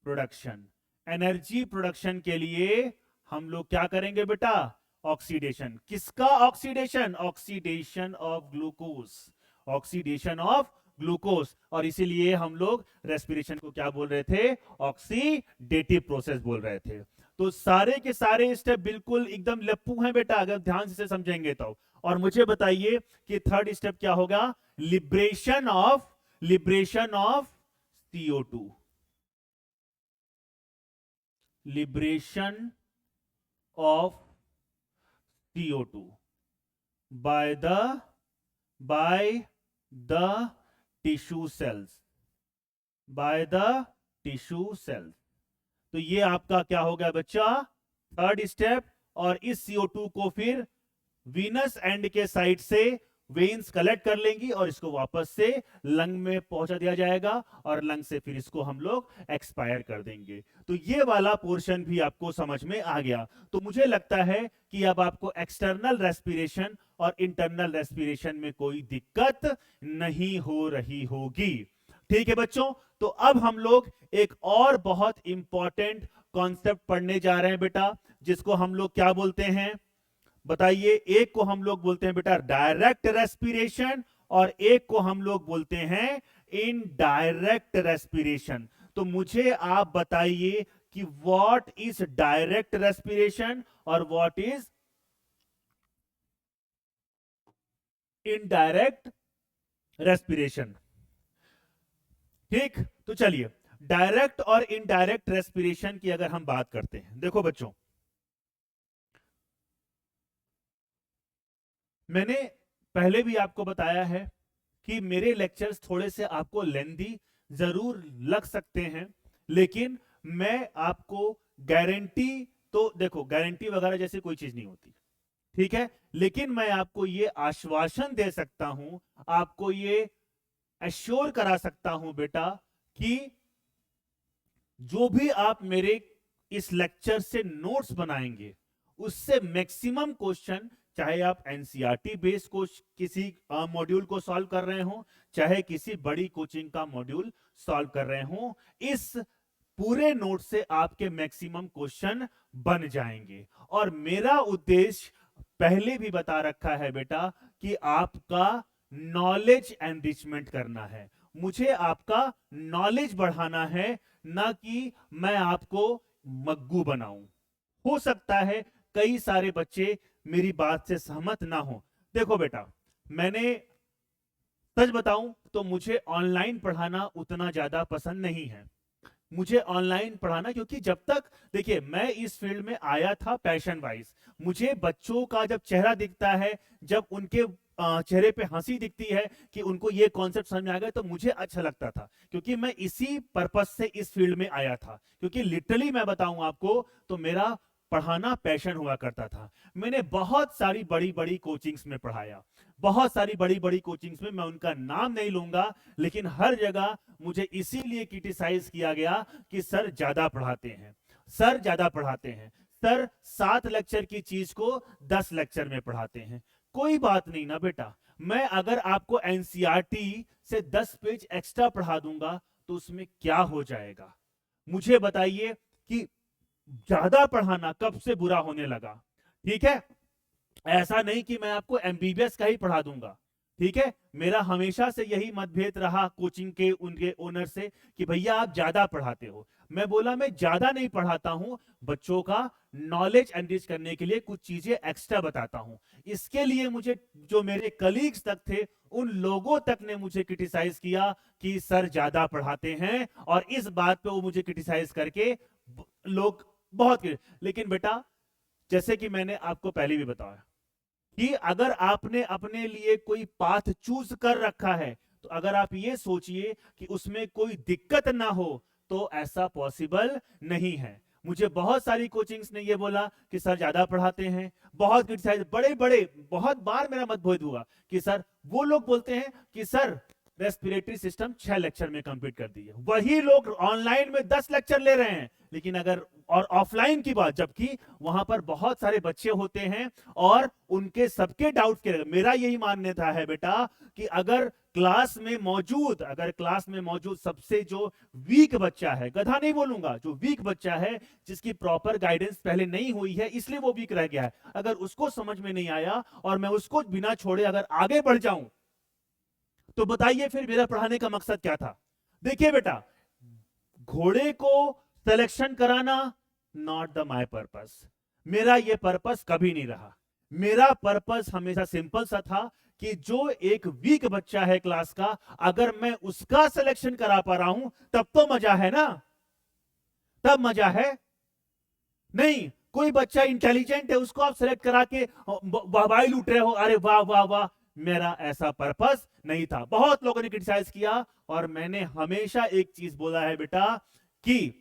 [SPEAKER 1] production. Energy production के लिए हम लोग क्या करेंगे बेटा, ऑक्सीडेशन। किसका oxidation, oxidation of glucose, oxidation of glucose. और इसीलिए हम लोग रेस्पिरेशन को क्या बोल रहे थे, ऑक्सीडेटिव प्रोसेस बोल रहे थे। तो सारे के सारे स्टेप बिल्कुल एकदम लप्पू हैं बेटा, अगर ध्यान से समझेंगे तो। और मुझे बताइए कि थर्ड स्टेप क्या होगा, liberation of CO2, liberation of CO2 by the tissue cells, by the tissue cells। तो ये आपका क्या हो गया बच्चा, थर्ड स्टेप। और इस CO2 को फिर वीनस एंड के साइड से वेन्स कलेक्ट कर लेंगी और इसको वापस से लंग में पहुंचा दिया जाएगा और लंग से फिर इसको हम लोग एक्सपायर कर देंगे। तो ये वाला पोर्शन भी आपको समझ में आ गया। तो मुझे लगता है कि अब आपको एक्सटर्नल रेस्पिरेशन और इंटरनल रेस्पिरेशन में कोई दिक्कत नहीं हो रही होगी। ठीक है बच्चों, तो अब हम लोग एक और बहुत इंपॉर्टेंट कॉन्सेप्ट पढ़ने जा रहे हैं बेटा, जिसको हम लोग क्या बोलते हैं बताइए। एक को हम लोग बोलते हैं बेटा डायरेक्ट रेस्पिरेशन और एक को हम लोग बोलते हैं इनडायरेक्ट रेस्पिरेशन। तो मुझे आप बताइए कि व्हाट इज डायरेक्ट रेस्पिरेशन और व्हाट इज इनडायरेक्ट रेस्पिरेशन। ठीक, तो चलिए डायरेक्ट और इनडायरेक्ट रेस्पिरेशन की अगर हम बात करते हैं, देखो बच्चों, मैंने पहले भी आपको बताया है कि मेरे लेक्चर्स थोड़े से आपको लेंदी जरूर लग सकते हैं, लेकिन मैं आपको गारंटी, तो देखो गारंटी वगैरह जैसी कोई चीज नहीं होती, ठीक है, लेकिन मैं आपको ये आश्वासन दे सकता हूं, आपको ये एश्योर करा सकता हूं बेटा कि जो भी आप मेरे इस लेक्चर से नोट्स बनाएंगे उससे मैक्सिमम क्वेश्चन, चाहे आप एनसीईआरटी बेस्ड किसी मॉड्यूल को सॉल्व कर रहे हो, चाहे किसी बड़ी कोचिंग का मॉड्यूल सॉल्व कर रहे हो, इस पूरे नोट से आपके मैक्सिमम क्वेश्चन बन जाएंगे। और मेरा उद्देश्य पहले भी बता रखा है बेटा कि आपका नॉलेज एनरिचमेंट करना है, मुझे आपका नॉलेज बढ़ाना है, ना कि मैं आपको मग्गू बनाऊं। हो सकता है कई सारे बच्चे मेरी बात से सहमत ना हो। देखो बेटा, मैंने सच बताऊं तो मुझे ऑनलाइन पढ़ाना उतना ज्यादा पसंद नहीं है। मुझे ऑनलाइन पढ़ाना, क्योंकि जब तक, देखिए मैं इस फील्ड में आया था पैशन वाइज, मुझे बच्चों का जब चेहरा दिखता है, जब उनके चेहरे पे हंसी दिखती है कि उनको ये कॉन्सेप्ट समझ में आ गया, तो मुझे अच्छा लगता था, क्योंकि मैं इसी पर्पस से इस फील्ड में आया था। क्योंकि लिटरली मैं बताऊं आपको तो मेरा पढ़ाना पैशन हुआ करता था। मैंने बहुत सारी बड़ी बड़ी कोचिंग्स में पढ़ाया, बहुत सारी बड़ी बड़ी कोचिंग्स में, मैं उनका नाम नहीं लूंगा, लेकिन हर जगह मुझे इसीलिए क्रिटिसाइज किया गया कि सर ज्यादा पढ़ाते हैं, सर ज्यादा पढ़ाते हैं, सर 7 लेक्चर की चीज को 10 लेक्चर में पढ़ाते हैं। कोई बात नहीं ना बेटा, मैं अगर आपको एनसीईआरटी से 10 पेज एक्स्ट्रा पढ़ा दूंगा तो उसमें क्या हो जाएगा। मुझे बताइए कि ज्यादा पढ़ाना कब से बुरा होने लगा। ठीक है, ऐसा नहीं कि मैं आपको एमबीबीएस का ही पढ़ा दूंगा, ठीक है, मेरा हमेशा से यही मतभेद रहा कोचिंग के उनके ओनर से कि भैया आप ज्यादा पढ़ाते हो। मैं बोला मैं ज्यादा नहीं पढ़ाता हूं, बच्चों का नॉलेज एनरिच करने के लिए कुछ चीजें एक्स्ट्रा बताता हूं। इसके लिए मुझे जो मेरे कलीग्स तक थे, उन लोगों तक ने मुझे क्रिटिसाइज किया कि सर ज्यादा पढ़ाते हैं, और इस बात पे वो मुझे क्रिटिसाइज करके लोग बहुत, लेकिन बेटा जैसे कि मैंने आपको पहले भी बताया कि अगर आपने अपने लिए कोई पाथ चूज कर रखा है, तो अगर आप ये सोचिए कि उसमें कोई दिक्कत ना हो, तो ऐसा पॉसिबल नहीं है। मुझे बहुत सारी कोचिंग्स ने ये बोला कि सर ज्यादा पढ़ाते हैं, बहुत क्रिटिसाइज, बड़े बड़े बहुत बार मेरा मतभेद हुआ कि सर, वो लोग बोलते हैं कि सर रेस्पिरेटरी सिस्टम 6 लेक्चर में कंप्लीट कर दिए। वही लोग ऑनलाइन में 10 लेक्चर ले रहे हैं, लेकिन अगर और ऑफलाइन की बात, जबकि वहां पर बहुत सारे बच्चे होते हैं और उनके सबके डाउट के, मेरा यही मान्यता है बेटा कि अगर क्लास में मौजूद सबसे जो वीक बच्चा है, गधा नहीं बोलूंगा, जो वीक बच्चा है, जिसकी प्रॉपर गाइडेंस पहले नहीं हुई है इसलिए वो वीक रह गया है, अगर उसको समझ में नहीं आया और मैं उसको बिना छोड़े अगर आगे बढ़ जाऊं, तो बताइए फिर मेरा पढ़ाने का मकसद क्या था। देखिए बेटा, घोड़े को सिलेक्शन कराना नॉट द माय पर्पस, मेरा ये पर्पस कभी नहीं रहा। मेरा पर्पस हमेशा सिंपल सा था कि जो एक वीक बच्चा है क्लास का, अगर मैं उसका सिलेक्शन करा पा रहा हूं तब तो मजा है ना, तब मजा है। नहीं, कोई बच्चा इंटेलिजेंट है उसको आप सिलेक्ट करा के वाहवाही लूट रहे हो, अरे वाह वाह वाह, मेरा ऐसा पर्पस नहीं था। बहुत लोगों ने क्रिटिसाइज किया और मैंने हमेशा एक चीज बोला है बेटा कि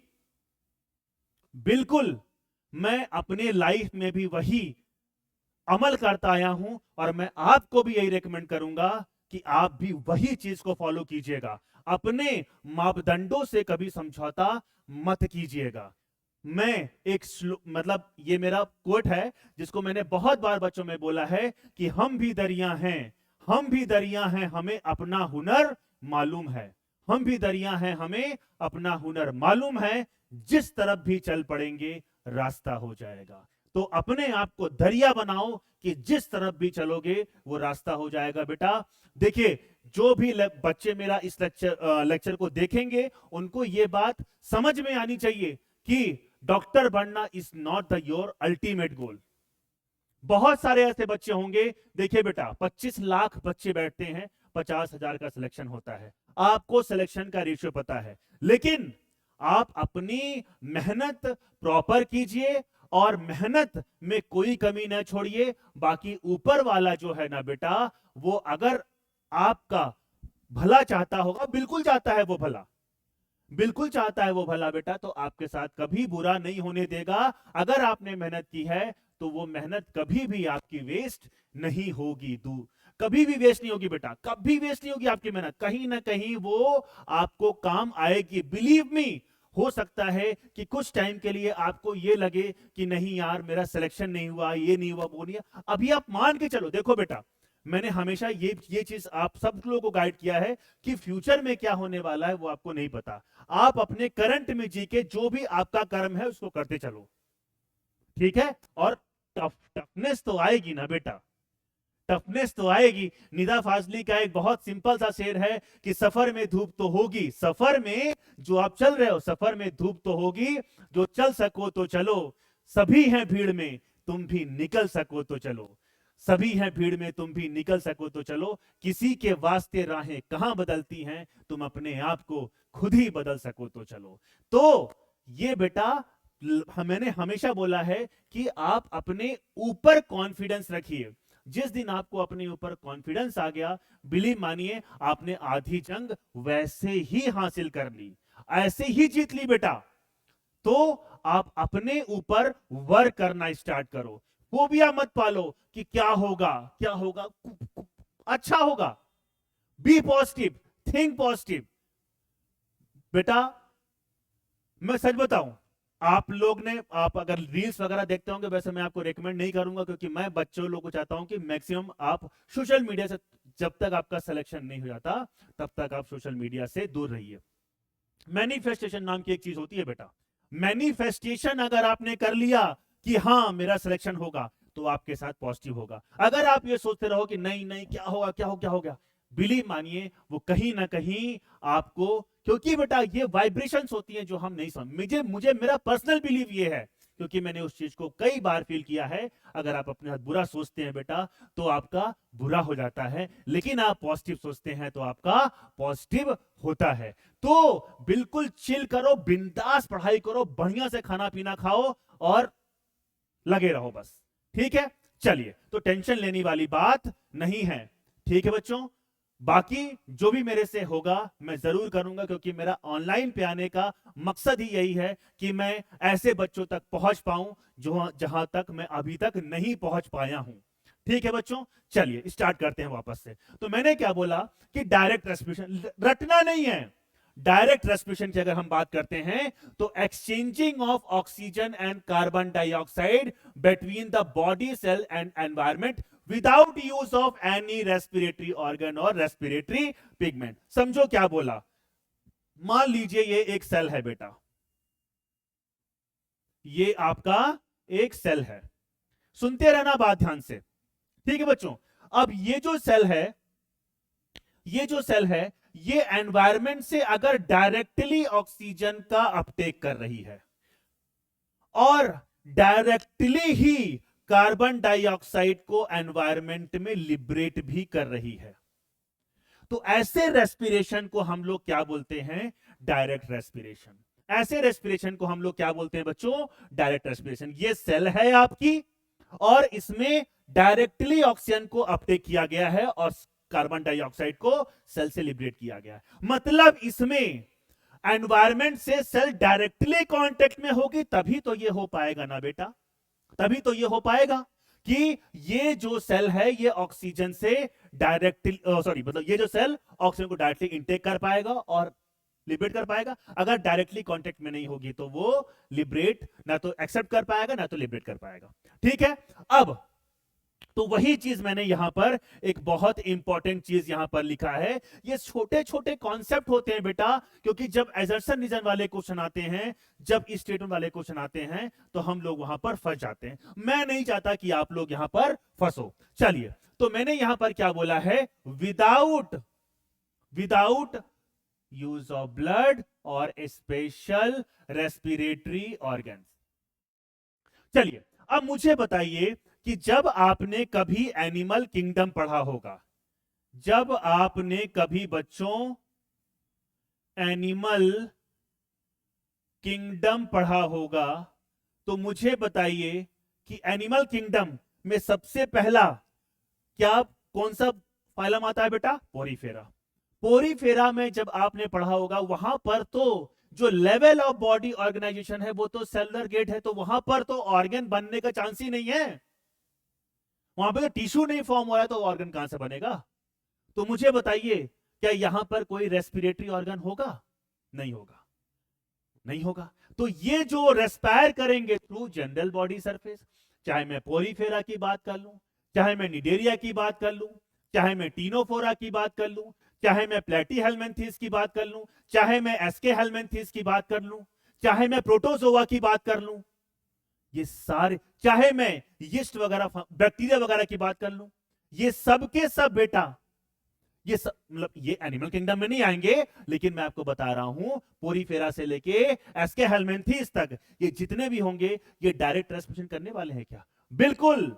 [SPEAKER 1] बिल्कुल मैं अपने लाइफ में भी वही अमल करता आया हूं और मैं आपको भी यही रेकमेंड करूंगा कि आप भी वही चीज को फॉलो कीजिएगा। अपने मापदंडों से कभी समझौता मत कीजिएगा। मैं एक मतलब ये मेरा कोट है जिसको मैंने बहुत बार बच्चों में बोला है कि हम भी दरिया हैं, हम भी दरिया हैं, हमें अपना हुनर मालूम है, हम भी दरिया हैं, हमें अपना हुनर मालूम है, जिस तरफ भी चल पड़ेंगे रास्ता हो जाएगा। तो अपने आप को दरिया बनाओ कि जिस तरफ भी चलोगे वो रास्ता हो जाएगा बेटा। देखिए, जो भी बच्चे मेरा इस लेक्चर को देखेंगे उनको ये बात समझ में आनी चाहिए कि डॉक्टर बनना is not the your ultimate goal. बहुत सारे ऐसे बच्चे होंगे, देखिए बेटा 25 लाख बच्चे बैठते हैं, 50,000 का सिलेक्शन होता है, आपको सिलेक्शन का रेशियो पता है, लेकिन आप अपनी मेहनत प्रॉपर कीजिए और मेहनत में कोई कमी न छोड़िए। बाकी ऊपर वाला जो है ना बेटा, वो अगर आपका भला चाहता होगा, बिल्कुल चाहता है वो भला, बिल्कुल चाहता है वो भला बेटा, तो आपके साथ कभी बुरा नहीं होने देगा। अगर आपने मेहनत की है तो वो मेहनत कभी भी आपकी वेस्ट नहीं होगी, कभी भी वेस्ट नहीं होगी बेटा, कभी वेस्ट नहीं होगी आपकी मेहनत, कहीं ना कहीं वो आपको काम आएगी। बिलीव मी, हो सकता है कि कुछ टाइम के लिए आपको ये लगे कि नहीं यार मेरा सिलेक्शन नहीं हुआ, ये नहीं हुआ, वो नहीं हुआ, अभी आप मान के चलो। देखो बेटा, मैंने हमेशा ये चीज आप सब लोगों को गाइड किया है कि फ्यूचर में क्या होने वाला है वो आपको नहीं पता। आप अपने करंट में जी के जो भी आपका कर्म है उसको करते चलो, ठीक है। और टफनेस तो आएगी ना बेटा, टफनेस तो आएगी। निदा फाजली का एक बहुत सिंपल सा शेर है कि सफर में धूप तो होगी, सफर में जो आप चल रहे हो सफर में धूप तो होगी, जो चल सको तो चलो, सभी हैं भीड़ में तुम भी निकल सको तो चलो, सभी हैं भीड़ में तुम भी निकल सको तो चलो, किसी के वास्ते राहें कहां बदलती हैं, तुम अपने आप को खुद ही बदल सको तो चलो। तो ये बेटा मैंने हमेशा बोला है कि आप अपने ऊपर कॉन्फिडेंस रखिए। जिस दिन आपको अपने ऊपर कॉन्फिडेंस आ गया, बिलीव मानिए आपने आधी जंग वैसे ही हासिल कर ली, ऐसे ही जीत ली बेटा। तो आप अपने ऊपर वर्क करना स्टार्ट करो, फोबिया मत पालो कि क्या होगा क्या होगा, अच्छा होगा। बी पॉजिटिव, थिंक पॉजिटिव बेटा। मैं सच बताऊं, आप अगर रील्स वगैरह देखते होंगे, वैसे मैं आपको रेकमेंड नहीं करूंगा क्योंकि मैं बच्चों लोगों को चाहता हूं कि मैक्सिमम आप सोशल मीडिया से, जब तक आपका सिलेक्शन नहीं हो जाता तब तक आप सोशल मीडिया से दूर रहिए। मैनिफेस्टेशन नाम की एक चीज होती है बेटा, मैनिफेस्टेशन अगर आपने कर लिया कि हाँ मेरा सिलेक्शन होगा, तो आपके साथ पॉजिटिव होगा। अगर आप ये सोचते रहो कि नहीं नहीं क्या होगा क्या हो गया, बिलीव मानिए वो कहीं ना कहीं आपको, क्योंकि बेटा ये वाइब्रेशंस होती हैं जो हम नहीं समझ, मुझे मेरा पर्सनल बिलीव ये है क्योंकि मैंने उस चीज को कई बार फील किया है। अगर आप अपने साथ बुरा सोचते हैं बेटा तो आपका बुरा हो जाता है, लेकिन आप पॉजिटिव सोचते हैं तो आपका पॉजिटिव होता है। तो बिल्कुल चिल करो, बिंदास पढ़ाई करो, बढ़िया से खाना पीना खाओ और लगे रहो बस, ठीक है। चलिए, तो टेंशन लेने वाली बात नहीं है, ठीक है बच्चों। बाकी जो भी मेरे से होगा मैं जरूर करूंगा क्योंकि मेरा ऑनलाइन पे आने का मकसद ही यही है कि मैं ऐसे बच्चों तक पहुंच पाऊं जो जहां तक मैं अभी तक नहीं पहुंच पाया हूं, ठीक है बच्चों, चलिए स्टार्ट करते हैं वापस से। तो मैंने क्या बोला कि डायरेक्ट रेस्पिरेशन, रटना नहीं है। डायरेक्ट रेस्पिरेशन की अगर हम बात करते हैं तो exchanging of oxygen and carbon dioxide between the body cell and environment without use of any respiratory organ और रेस्पिरेटरी पिगमेंट। समझो क्या बोला। मान लीजिए ये एक सेल है बेटा, ये आपका एक सेल है, सुनते रहना बात ध्यान से, ठीक है बच्चों। अब ये जो सेल है, ये जो सेल है, ये एनवायरमेंट से अगर डायरेक्टली ऑक्सीजन का अपटेक कर रही है और डायरेक्टली ही कार्बन डाइऑक्साइड को एनवायरमेंट में लिबरेट भी कर रही है, तो ऐसे रेस्पिरेशन को हम लोग क्या बोलते हैं? Direct respiration. ऐसे रेस्पिरेशन को हम लोग क्या बोलते हैं बच्चों? Direct respiration. ये सेल है आपकी और इसमें डायरेक्टली ऑक्सीजन को अपटेक किया गया है और कार्बन डाइऑक्साइड को सेल से लिबरेट किया गया है। मतलब इसमें एनवायरमेंट से सेल डायरेक्टली कांटेक्ट में होगी, तभी तो ये हो पाएगा ना बेटा, तभी तो ये हो पाएगा कि ये जो सेल है ये ऑक्सीजन से डायरेक्टली मतलब ये जो सेल ऑक्सीजन को डायरेक्टली इनटेक कर पाएगा और लिबरेट कर पाएगा। अगर डायरेक्टली कांटेक्ट में नहीं होगी तो वो लिबरेट ना तो एक्सेप्ट कर पाएगा ना तो लिबरेट कर पाएगा, ठीक है। अब तो वही चीज मैंने यहां पर एक बहुत इंपॉर्टेंट चीज यहां पर लिखा है। ये छोटे छोटे कॉन्सेप्ट होते हैं बेटा, क्योंकि जब एजर्सन रीजन वाले क्वेश्चन आते हैं, जब स्टेटमेंट वाले क्वेश्चन आते हैं, तो हम लोग वहां पर फंस जाते हैं। मैं नहीं चाहता कि आप लोग यहां पर फंसो। चलिए, तो मैंने यहां पर क्या बोला है? विदाउट यूज ऑफ ब्लड और स्पेशल रेस्पिरेटरी ऑर्गन्स। चलिए, अब मुझे बताइए कि जब आपने कभी एनिमल किंगडम पढ़ा होगा, जब आपने कभी बच्चों एनिमल किंगडम पढ़ा होगा, तो मुझे बताइए कि एनिमल किंगडम में सबसे पहला क्या कौन सा फाइलम आता है बेटा? पोरीफेरा। पोरीफेरा में जब आपने पढ़ा होगा, वहां पर तो जो लेवल ऑफ बॉडी ऑर्गेनाइजेशन है वो तो सेलुलर गेट है, तो वहां पर तो ऑर्गन बनने का चांस ही नहीं है। वहां पे तो टिश्यू नहीं फॉर्म हो रहा है, तो ऑर्गन कहां से बनेगा? तो मुझे बताइए, क्या यहां पर कोई रेस्पिरेटरी ऑर्गन होगा? नहीं होगा, नहीं होगा। तो ये जो रेस्पायर करेंगे थ्रू जनरल बॉडी सरफेस, चाहे मैं पोरीफेरा की बात कर लूं, चाहे मैं निडेरिया की बात कर लूं, चाहे मैं टीनोफोरा की बात कर लूं, चाहे मैं प्लेटीहेल्मिन्थीस की बात कर लूं, चाहे मैं एस्केहेल्मिन्थीस की बात कर लूं, चाहे मैं प्रोटोजोआ की बात कर लूं, ये सारे, चाहे मैं यीस्ट वगैरह बैक्टीरिया वगैरह की बात कर लूं, ये सब के सब बेटा, ये सब मतलब ये एनिमल किंगडम में नहीं आएंगे, लेकिन मैं आपको बता रहा हूं पोरीफेरा से लेके एस्केहेल्मिन्थीस तक ये जितने भी होंगे, ये डायरेक्ट रेस्पिरेशन करने वाले हैं क्या? बिल्कुल।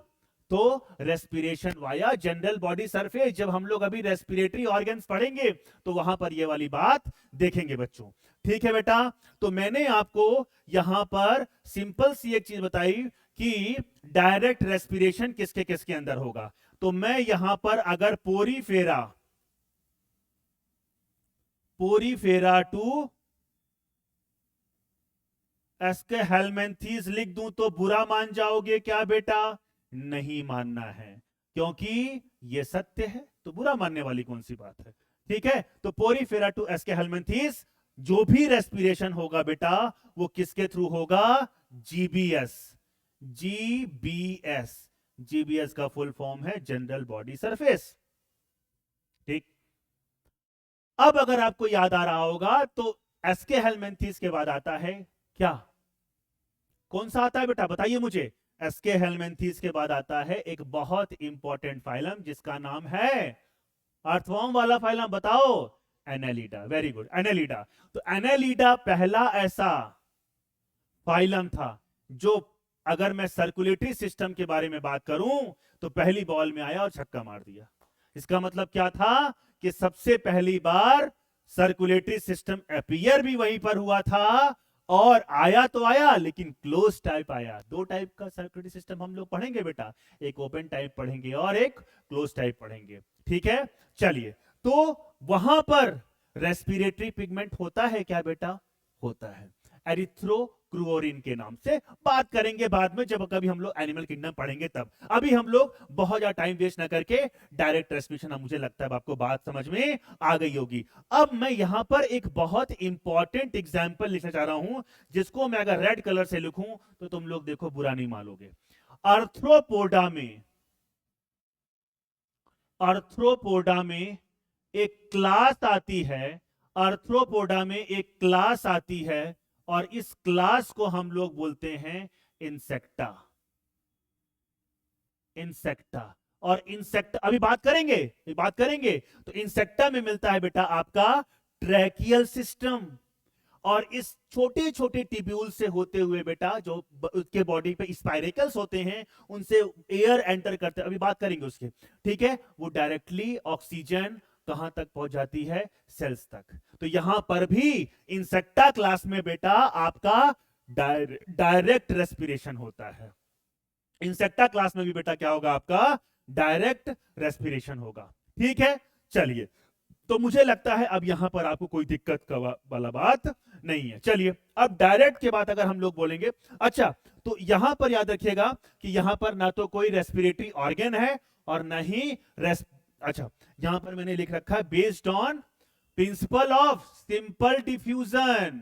[SPEAKER 1] तो respiration via general body surface, जब हम लोग अभी रेस्पिरेटरी ऑर्गन्स पढ़ेंगे तो वहां पर ये वाली बात देखेंगे बच्चों, ठीक है बेटा। तो मैंने आपको यहां पर सिंपल सी एक चीज बताई कि डायरेक्ट रेस्पिरेशन किसके किसके अंदर होगा। तो मैं यहां पर अगर पोरीफेरा टू एस्केहेल्मिन्थीस लिख दूं तो बुरा मान जाओगे क्या बेटा? नहीं मानना है, क्योंकि ये सत्य है, तो बुरा मानने वाली कौन सी बात है, ठीक है। तो पोरीफेरा टू एस्केहेल्मिन्थीस जो भी रेस्पिरेशन होगा बेटा, वो किसके थ्रू होगा? जीबीएस। जीबीएस, जीबीएस का फुल फॉर्म है जनरल बॉडी सरफेस, ठीक। अब अगर आपको याद आ रहा होगा तो एस्केहेल्मिन्थीस के बाद आता है क्या? कौन सा आता है बेटा? बताइए मुझे। एस्केहेल्मिन्थीस के बाद आता है एक बहुत इंपॉर्टेंट फाइलम जिसका नाम है, अर्थवॉर्म वाला फाइलम बताओ, एनेलिडा। Very good, Annelida. तो एनेलिडा पहला ऐसा फाइलम था जो, अगर मैं सर्कुलेटरी सिस्टम के बारे में बात करूं, तो पहली बॉल में आया और छक्का मार दिया। इसका मतलब क्या था कि सबसे पहली बार सर्कुलेटरी सिस्टम अपीयर भी वहीं पर हुआ था, और आया तो आया लेकिन क्लोज टाइप आया। दो टाइप का सर्कुलेटरी सिस्टम हम लोग पढ़ेंगे बेटा, एक ओपन टाइप पढ़ेंगे और एक क्लोज टाइप पढ़ेंगे, ठीक है। चलिए, तो वहां पर रेस्पिरेटरी पिगमेंट होता है क्या बेटा? होता है। एरिथ्रो क्रूओरिन के नाम से। बात करेंगे बाद में जब कभी हम लोग एनिमल किंगडम पढ़ेंगे तब। अभी हम लोग बहुत ज्यादा टाइम वेस्ट ना करके डायरेक्ट रेस्पिरेशन, मुझे लगता है आपको बात समझ में आ गई होगी। अब मैं यहां पर एक बहुत इंपॉर्टेंट एग्जाम्पल लिखना चाह रहा हूं, जिसको मैं अगर रेड कलर से लिखूं तो तुम लोग देखो बुरा नहीं मानोगे। आर्थ्रोपोडा में एक क्लास आती है, आर्थ्रोपोडा में एक क्लास आती है, और इस क्लास को हम लोग बोलते हैं इंसेक्टा। इंसेक्टा और इंसेक्ट अभी बात करेंगे। तो इंसेक्टा में मिलता है बेटा आपका ट्रैकियल सिस्टम, और इस छोटे छोटे टिब्यूल से होते हुए बेटा जो उसके बॉडी पे स्पाइरेकल्स होते हैं, उनसे एयर एंटर करते हैं, अभी बात करेंगे उसके, ठीक है। वो डायरेक्टली ऑक्सीजन कहां तक पहुंच जाती है, सेल्स तक। तो यहां पर भी इंसेक्टा क्लास में बेटा आपका डायरेक्ट रेस्पिरेशन होता है। इंसेक्टा क्लास में भी बेटा क्या होगा, आपका डायरेक्ट रेस्पिरेशन होगा, ठीक है। चलिए, तो मुझे लगता है अब यहां पर आपको कोई दिक्कत का वाला बात नहीं है। चलिए, अब डायरेक्ट के बाद अगर हम लोग बोलेंगे, अच्छा, तो यहां पर याद रखिएगा कि यहां पर ना तो कोई रेस्पिरेटरी ऑर्गन है और ना ही अच्छा, यहां पर मैंने लिख रखा है based on principle of simple diffusion.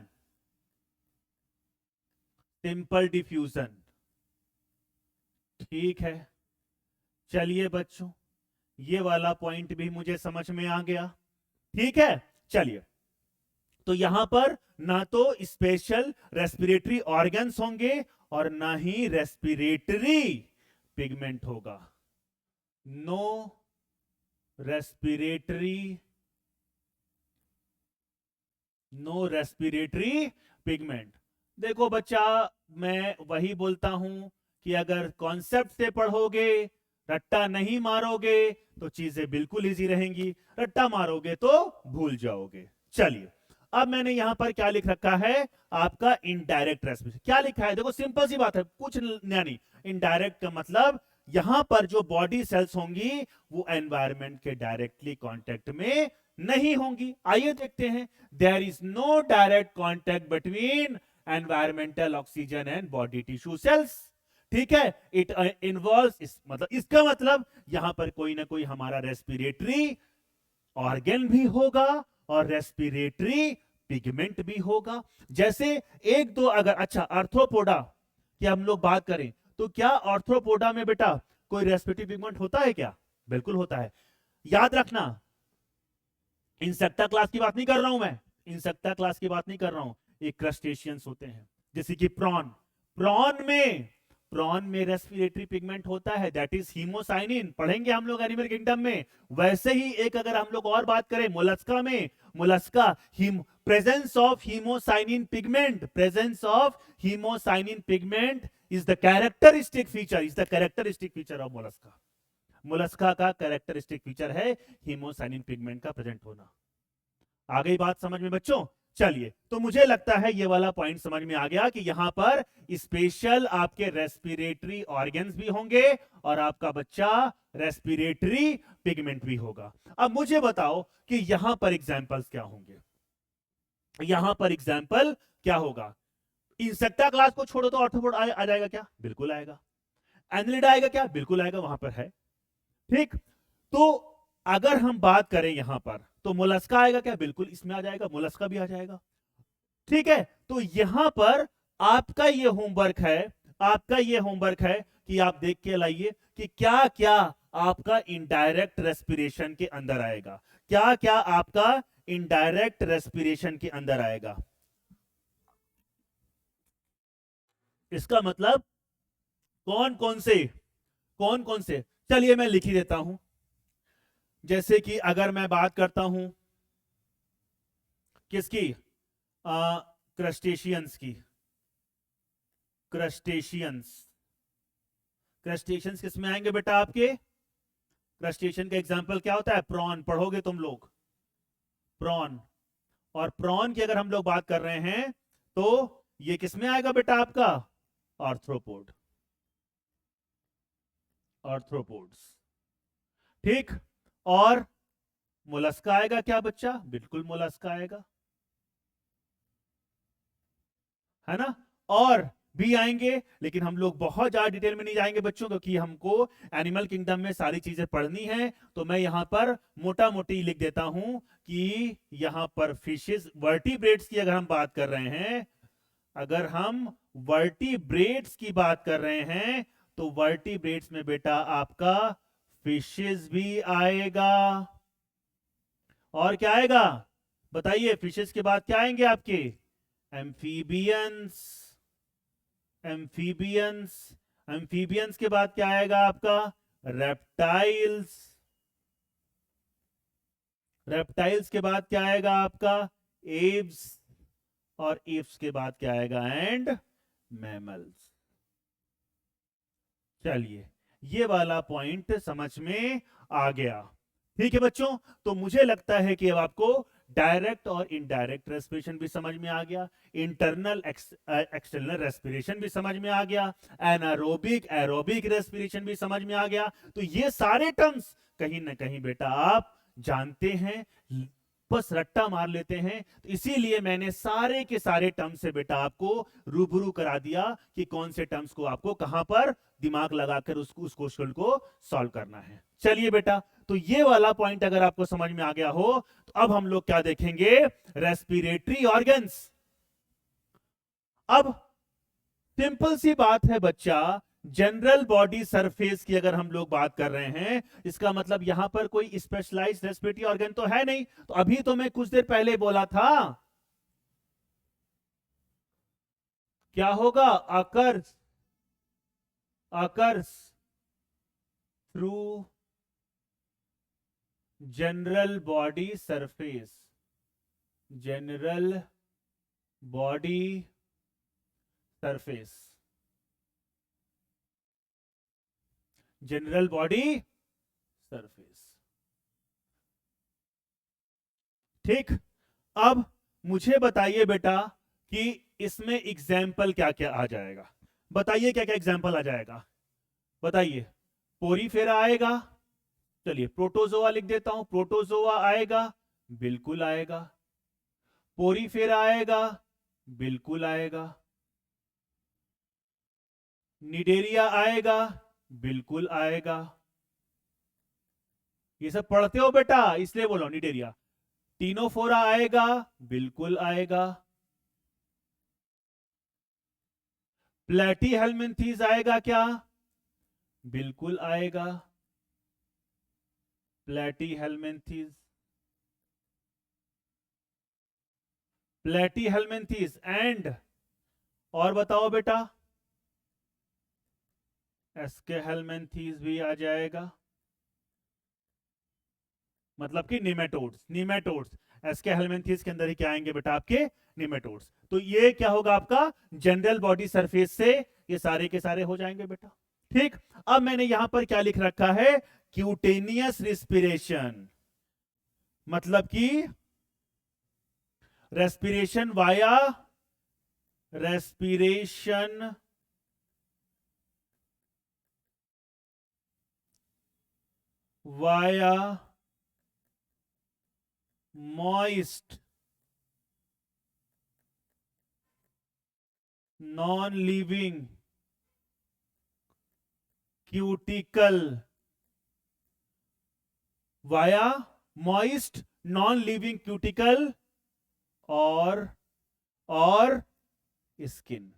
[SPEAKER 1] Simple diffusion, ठीक है। चलिए बच्चों, ये वाला पॉइंट भी मुझे समझ में आ गया, ठीक है। चलिए, तो यहां पर ना तो स्पेशल रेस्पिरेटरी ऑर्गन्स होंगे और ना ही रेस्पिरेटरी पिगमेंट होगा। No respiratory, no respiratory pigment. देखो बच्चा, मैं वही बोलता हूं कि अगर कॉन्सेप्ट से पढ़ोगे, रट्टा नहीं मारोगे तो चीजें बिल्कुल इजी रहेंगी, रट्टा मारोगे तो भूल जाओगे। चलिए, अब मैंने यहां पर क्या लिख रखा है, आपका इनडायरेक्ट रेस्पिरेशन। क्या लिखा है, देखो सिंपल सी बात है, कुछ नया नहीं। इनडायरेक्ट का मतलब यहां पर जो बॉडी सेल्स होंगी वो एनवायरमेंट के डायरेक्टली कांटेक्ट में नहीं होंगी। आइए देखते हैं, there is no direct contact between environmental oxygen and body tissue cells, ठीक है। इट इन्वॉल्व्स, मतलब इसका मतलब यहां पर कोई ना कोई हमारा रेस्पिरेटरी ऑर्गन भी होगा और रेस्पिरेटरी पिगमेंट भी होगा। जैसे एक दो अगर, अच्छा, आर्थ्रोपोडा की हम लोग बात करें तो क्या आर्थ्रोपोडा में बेटा कोई रेस्पिरेटरी पिगमेंट होता है क्या, बिल्कुल होता है। याद रखना, इंसेक्टा क्लास की बात नहीं कर रहा हूं मैं, इंसेक्टा क्लास की बात नहीं कर रहा हूं। एक क्रस्टेशियंस होते हैं जैसे कि प्रॉन, प्रॉन में रेस्पिरेटरी पिगमेंट होता है, दैट इज हीमोसाइनिन, पढ़ेंगे हम लोग एनिमल किंगडम में। वैसे ही एक अगर हम लोग और बात करें मोलस्का में, Mollusca presence of haemocyanin pigment, presence of haemocyanin pigment is the characteristic feature of Mollusca. Mollusca का कैरेक्टरिस्टिक फीचर है हीमोसाइनिन पिगमेंट का प्रेजेंट होना। आ गई बात समझ में बच्चों? चलिए, तो मुझे लगता है ये वाला पॉइंट समझ में आ गया कि यहां पर स्पेशल आपके रेस्पिरेटरी ऑर्गन्स भी होंगे और आपका बच्चा रेस्पिरेटरी पिगमेंट भी होगा। अब मुझे बताओ कि यहां पर एग्जांपल्स क्या होंगे, यहां पर एग्जांपल क्या होगा। इंसेक्टा क्लास को छोड़ो तो ऑर्थ्रोपोड आ जाएगा क्या, बिल्कुल आएगा। एनिलिडा आएगा क्या, बिल्कुल आएगा, वहां पर है, ठीक। तो अगर हम बात करें यहां पर तो मोलस्का आएगा क्या, बिल्कुल इसमें आ जाएगा, मोलस्का भी आ जाएगा, ठीक है। तो यहां पर आपका ये होमवर्क है, आपका ये होमवर्क है कि आप देख के लाइए कि क्या क्या आपका इनडायरेक्ट रेस्पिरेशन के अंदर आएगा, क्या क्या आपका इनडायरेक्ट रेस्पिरेशन के अंदर आएगा। इसका मतलब कौन कौन से, चलिए मैं लिख ही देता हूं। जैसे कि अगर मैं बात करता हूं किसकी, क्रस्टेशियंस की, क्रस्टेशियंस किस में आएंगे बेटा आपके, क्रस्टेशियन का एग्जांपल क्या होता है, प्रॉन, पढ़ोगे तुम लोग प्रॉन। और प्रॉन की अगर हम लोग बात कर रहे हैं तो ये किस में आएगा बेटा आपका, आर्थ्रोपोड, आर्थ्रोपोड्स, ठीक। और मोलस्का आएगा क्या बच्चा, बिल्कुल मोलस्का आएगा, है ना। और भी आएंगे, लेकिन हम लोग बहुत ज्यादा डिटेल में नहीं जाएंगे बच्चों, क्योंकि हमको एनिमल किंगडम में सारी चीजें पढ़नी है। तो मैं यहां पर मोटा मोटी लिख देता हूं कि यहां पर फिशेस वर्टिब्रेट्स की अगर हम बात कर रहे हैं, अगर हम वर्टिब्रेट्स की बात कर रहे हैं, तो वर्टिब्रेट्स में बेटा आपका फिशेस भी आएगा। और क्या आएगा बताइए? फिशेस के बाद क्या आएंगे आपके? एम्फीबियंस। एम्फीबियंस एम्फीबियंस के बाद क्या आएगा आपका? रेप्टाइल्स। रेप्टाइल्स के बाद क्या आएगा आपका? एव्स। और एव्स के बाद क्या आएगा? And mammals. चलिए, ये वाला पॉइंट समझ में आ गया। ठीक है बच्चों, तो मुझे लगता है कि अब आपको डायरेक्ट और इनडायरेक्ट रेस्पिरेशन भी समझ में आ गया, इंटरनल एक्सटर्नल रेस्पिरेशन भी समझ में आ गया, एनारोबिक एरोबिक रेस्पिरेशन भी समझ में आ गया। तो ये सारे टर्म्स कहीं ना कहीं बेटा आप जानते हैं, बस रट्टा मार लेते हैं। तो इसीलिए मैंने सारे के सारे टर्म से बेटा आपको रूबरू करा दिया कि कौन से टर्म्स को आपको कहां पर दिमाग लगाकर उस क्वेश्चन को सॉल्व करना है। चलिए बेटा, तो ये वाला पॉइंट अगर आपको समझ में आ गया हो, तो अब हम लोग क्या देखेंगे? Respiratory organs. अब सिंपल सी बात है बच्चा, जनरल बॉडी सरफेस की अगर हम लोग बात कर रहे हैं, इसका मतलब यहां पर कोई स्पेशलाइज्ड रेस्पिरेटरी ऑर्गन तो है नहीं। तो अभी तो मैं कुछ देर पहले बोला था, क्या होगा? Occurs occurs through general body surface. General body surface. General body surface. ठीक। अब मुझे बताइए बेटा कि इसमें एग्जाम्पल क्या क्या आ जाएगा? बताइए क्या क्या एग्जाम्पल आ जाएगा? बताइए। पोरीफेरा आएगा। चलिए प्रोटोजोआ लिख देता हूं, प्रोटोजोआ आएगा, बिल्कुल आएगा। पोरीफेरा आएगा, बिल्कुल आएगा। निडेरिया आएगा, बिल्कुल आएगा। ये सब पढ़ते हो बेटा, इसलिए बोलो निडेरिया। टीनोफोरा आएगा, बिल्कुल आएगा। प्लेटी हेलमिंथीज आएगा क्या? बिल्कुल आएगा। प्लेटी हेलमिंथीज, प्लेटी हेलमिंथीज एंड और बताओ बेटा, एस्के हेलमिंथीज भी आ जाएगा। मतलब कि निमेटोड्स। निमेटोड्स एस्के हेलमिंथीज के अंदर ही क्या आएंगे बेटा? आपके निमेटोड्स। तो ये क्या होगा आपका? जनरल बॉडी सरफेस से ये सारे के सारे हो जाएंगे बेटा। ठीक। अब मैंने यहां पर क्या लिख रखा है? क्यूटेनियस रिस्पिरेशन, मतलब कि respiration via respiration via moist non living cuticle. Via moist non living cuticle और स्किन।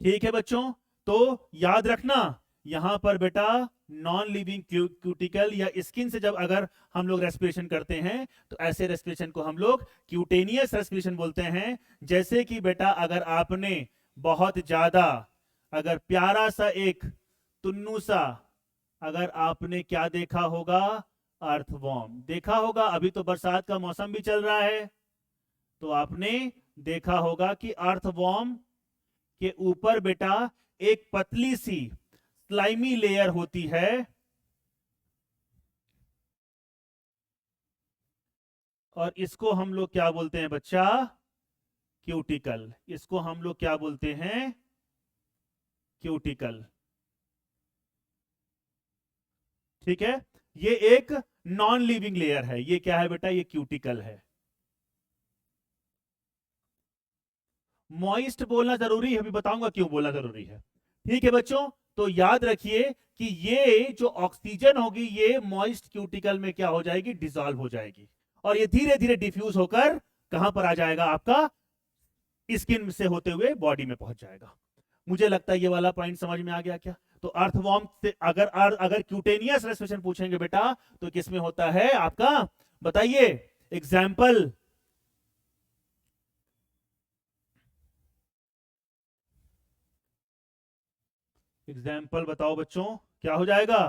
[SPEAKER 1] ठीक है बच्चों, तो याद रखना यहां पर बेटा नॉन लिविंग क्यूटिकल या स्किन से जब अगर हम लोग रेस्पिरेशन करते हैं, तो ऐसे रेस्पिरेशन को हम लोग क्यूटेनियस रेस्पिरेशन बोलते हैं। जैसे कि बेटा अगर आपने बहुत ज्यादा, अगर प्यारा सा एक तुन्नू सा, अगर आपने क्या देखा होगा? अर्थवॉर्म देखा होगा। अभी तो बरसात का मौसम भी चल रहा है, तो आपने देखा होगा कि अर्थवॉर्म के ऊपर बेटा एक पतली सी स्लाइमी लेयर होती है, और इसको हम लोग क्या बोलते हैं बच्चा? क्यूटिकल। इसको हम लोग क्या बोलते हैं? क्यूटिकल। ठीक है, ये एक नॉन लिविंग लेयर है। ये क्या है बेटा? ये क्यूटिकल है। मॉइस्ट बोलना जरूरी है, अभी बताऊंगा क्यों बोलना जरूरी है। ठीक है बच्चों, तो याद रखिए कि ये जो ऑक्सीजन होगी ये मॉइस्ट क्यूटिकल में क्या हो जाएगी, डिसॉल्व हो जाएगी, और ये धीरे धीरे डिफ्यूज होकर कहां पर आ जाएगा, आपका स्किन से होते हुए बॉडी में पहुंच जाएगा। मुझे लगता है ये वाला पॉइंट समझ में आ गया क्या। तो अर्थवॉर्म से अगर क्यूटेनियस रेस्पिरेशन पूछेंगे बेटा तो किसमें होता है आपका, बताइए एग्जाम्पल। एग्जाम्पल बताओ बच्चों, क्या हो जाएगा,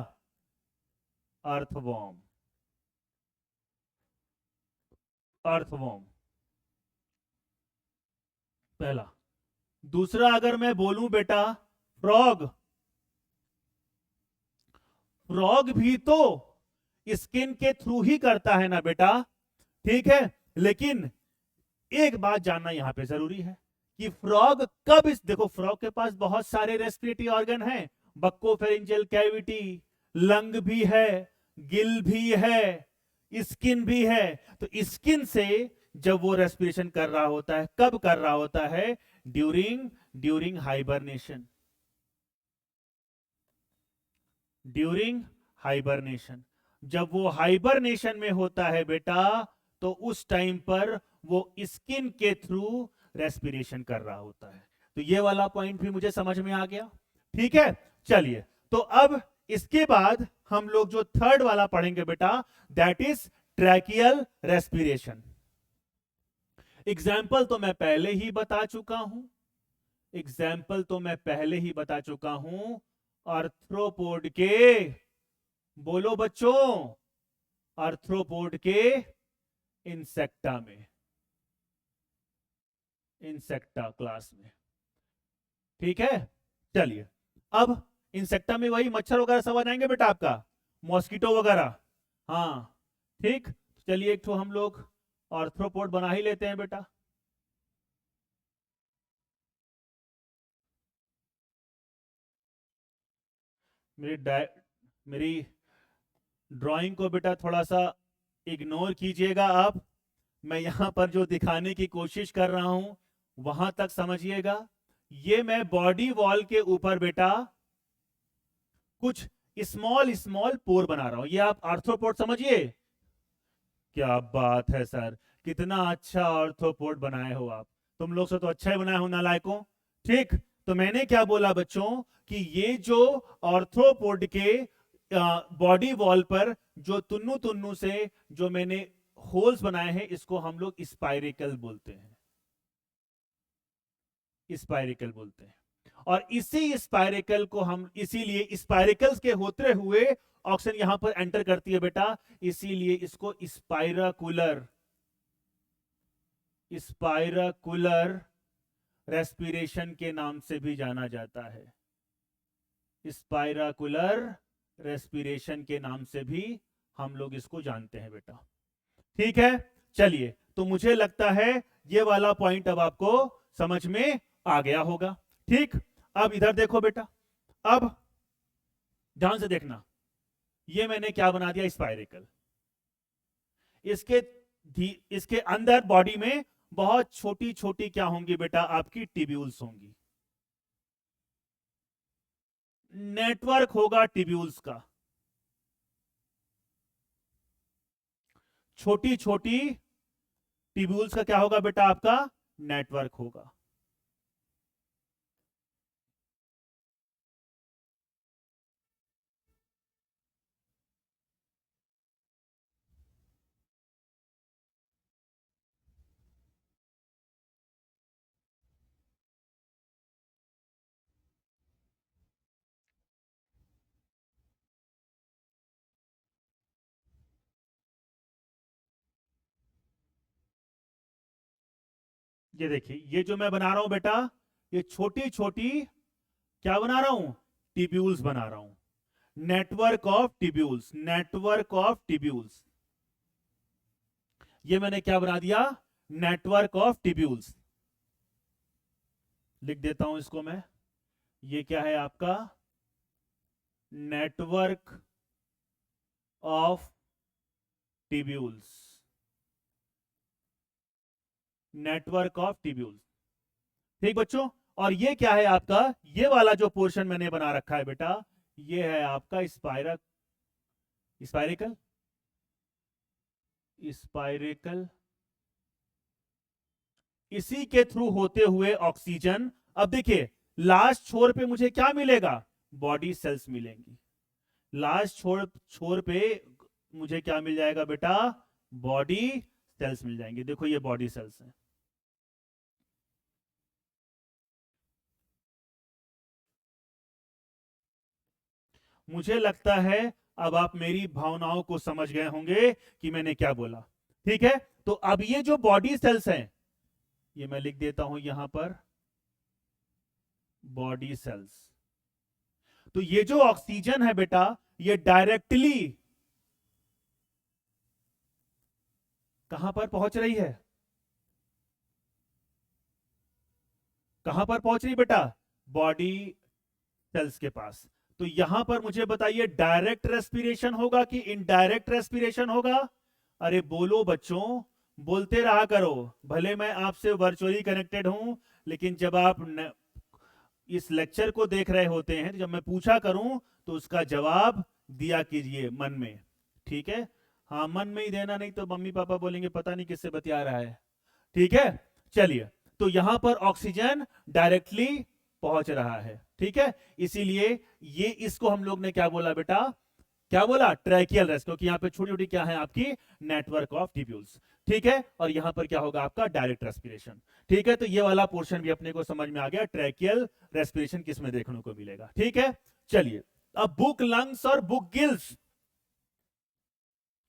[SPEAKER 1] अर्थवॉर्म, अर्थवॉर्म पहला। दूसरा अगर मैं बोलूं बेटा फ्रॉग, फ्रॉग भी तो स्किन के थ्रू ही करता है ना बेटा, ठीक है। लेकिन एक बात जानना यहां पे जरूरी है कि फ्रॉग कब इस, देखो फ्रॉग के पास बहुत सारे रेस्पिरेटरी ऑर्गन हैं, बक्कोफेरेंजियल कैविटी, लंग भी है, गिल भी है, स्किन भी है। तो स्किन से जब वो रेस्पिरेशन कर रहा होता है, कब कर रहा होता है, during during hibernation, during hibernation. जब वो हाइबरनेशन में होता है बेटा तो उस टाइम पर वो स्किन के थ्रू रेस्पिरेशन कर रहा होता है। तो ये वाला पॉइंट भी मुझे समझ में आ गया, ठीक है। चलिए, तो अब इसके बाद हम लोग जो थर्ड वाला पढ़ेंगे बेटा, that is tracheal respiration. Example तो मैं पहले ही बता चुका हूं, एग्जाम्पल तो मैं पहले ही बता चुका हूं, आर्थ्रोपोड के, बोलो बच्चों, आर्थ्रोपोड के इंसेक्टा में, इंसेक्टा क्लास में, ठीक है। चलिए, अब इंसेक्टा में वही मच्छर वगैरह सब आ जाएंगे बेटा, आपका मॉस्किटो वगैरह, हाँ ठीक। चलिए एक तो हम लोग आर्थ्रोपोड बना ही लेते हैं बेटा। मेरी मेरी ड्राइंग को बेटा थोड़ा सा इग्नोर कीजिएगा आप, मैं यहां पर जो दिखाने की कोशिश कर रहा हूं वहां तक समझिएगा। ये मैं बॉडी वॉल के ऊपर बेटा कुछ स्मॉल स्मॉल पोर बना रहा हूं, ये आप आर्थ्रोपोड समझिए। क्या बात है सर, कितना अच्छा आर्थ्रोपोड बनाए हो आप, तुम लोग से तो अच्छा ही बनाए हो नालायकों। ठीक, तो मैंने क्या बोला बच्चों कि ये जो आर्थ्रोपोड के बॉडी वॉल पर जो तुन्नू तुन्नू से जो मैंने होल्स बनाए हैं इसको हम लोग स्पाइरिकल बोलते हैं, स्पाइरिकल बोलते हैं। और इसी स्पाइरिकल को हम, इसीलिए स्पाइरिकल्स के होते हुए ऑक्सीजन यहां पर एंटर करती है बेटा, इसीलिए इसको स्पाइराकुलर, स्पाइराकुलर रेस्पिरेशन के नाम से भी जाना जाता है, स्पाइराकुलर रेस्पिरेशन के नाम से भी हम लोग इसको जानते हैं बेटा, ठीक है। चलिए, तो मुझे लगता है ये वाला पॉइंट अब आपको समझ में आ गया होगा, ठीक। अब इधर देखो बेटा, अब ध्यान से देखना, ये मैंने क्या बना दिया, स्पाइरिकल। इसके इसके अंदर बॉडी में बहुत छोटी छोटी क्या होंगी बेटा, आपकी टिब्यूल्स होंगी, नेटवर्क होगा टिब्यूल्स का, छोटी छोटी टिब्यूल्स का क्या होगा बेटा, आपका नेटवर्क होगा। ये देखिए, ये जो मैं बना रहा हूं बेटा, ये छोटी छोटी क्या बना रहा हूं, टिब्यूल्स बना रहा हूं, network of tubules, network of tubules. ये मैंने क्या बना दिया, नेटवर्क ऑफ टिब्यूल्स। लिख देता हूं इसको मैं, ये क्या है आपका, network of tubules, network of tubules. ठीक बच्चों, और ये क्या है आपका, ये वाला जो पोर्शन मैंने बना रखा है बेटा, ये है आपका स्पाइरिकल स्पाइरिकल इसी के थ्रू होते हुए ऑक्सीजन। अब देखिए लास्ट छोर पे मुझे क्या मिलेगा, बॉडी सेल्स मिलेंगी। लास्ट छोर पे मुझे क्या मिल जाएगा बेटा, बॉडी सेल्स मिल जाएंगे। देखो ये बॉडी सेल्स हैं। मुझे लगता है अब आप मेरी भावनाओं को समझ गए होंगे कि मैंने क्या बोला। ठीक है, तो अब ये जो बॉडी सेल्स हैं, ये मैं लिख देता हूं यहां पर, बॉडी सेल्स। तो ये जो ऑक्सीजन है बेटा, ये डायरेक्टली कहां पर पहुंच रही है, कहां पर पहुंच रही बेटा, बॉडी सेल्स के पास। तो यहां पर मुझे बताइए डायरेक्ट रेस्पिरेशन होगा कि इनडायरेक्ट रेस्पिरेशन होगा। अरे बोलो बच्चों, बोलते रहा करो। भले मैं आपसे वर्चुअली कनेक्टेड हूं, लेकिन जब आप इस लेक्चर को देख रहे होते हैं, जब मैं पूछा करूं तो उसका जवाब दिया कीजिए मन में। ठीक है, हाँ मन में ही देना, नहीं तो मम्मी पापा बोलेंगे पता नहीं किससे बतिया रहा है। ठीक है, चलिए, तो यहां पर ऑक्सीजन डायरेक्टली पहुंच रहा है। ठीक है, इसीलिए ये इसको हम लोग ने क्या बोला बेटा, क्या बोला, ट्रैकियल रेस्ट, क्योंकि यहाँ पे छोटी छोटी क्या है आपकी, नेटवर्क ऑफ ट्यूब्यूल्स। ठीक है, और यहां पर क्या होगा आपका, डायरेक्ट रेस्पिरेशन। ठीक है, तो ये वाला पोर्शन भी अपने को समझ में आ गया, ट्रैकियल रेस्पिरेशन किस में देखने को मिलेगा। ठीक है, चलिए अब बुक लंग्स और बुक गिल्स,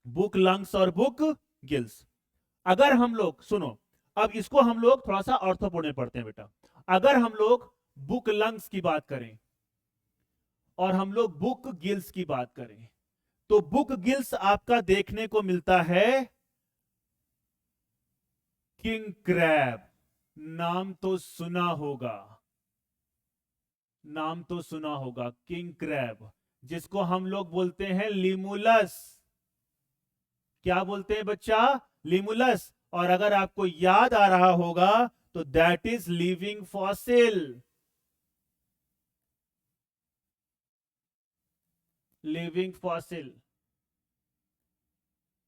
[SPEAKER 1] बुक लंग्स और बुक गिल्स। अगर हम लोग सुनो, अब इसको हम लोग थोड़ा सा ऑर्थोपोड में पढ़ते हैं बेटा। अगर हम लोग बुक लंग्स की बात करें और हम लोग बुक गिल्स की बात करें, तो बुक गिल्स आपका देखने को मिलता है किंग क्रैब। नाम तो सुना होगा, नाम तो सुना होगा, किंग क्रैब, जिसको हम लोग बोलते हैं लिमुलस। क्या बोलते हैं बच्चा, लिमुलस। और अगर आपको याद आ रहा होगा तो that is living fossil, living fossil.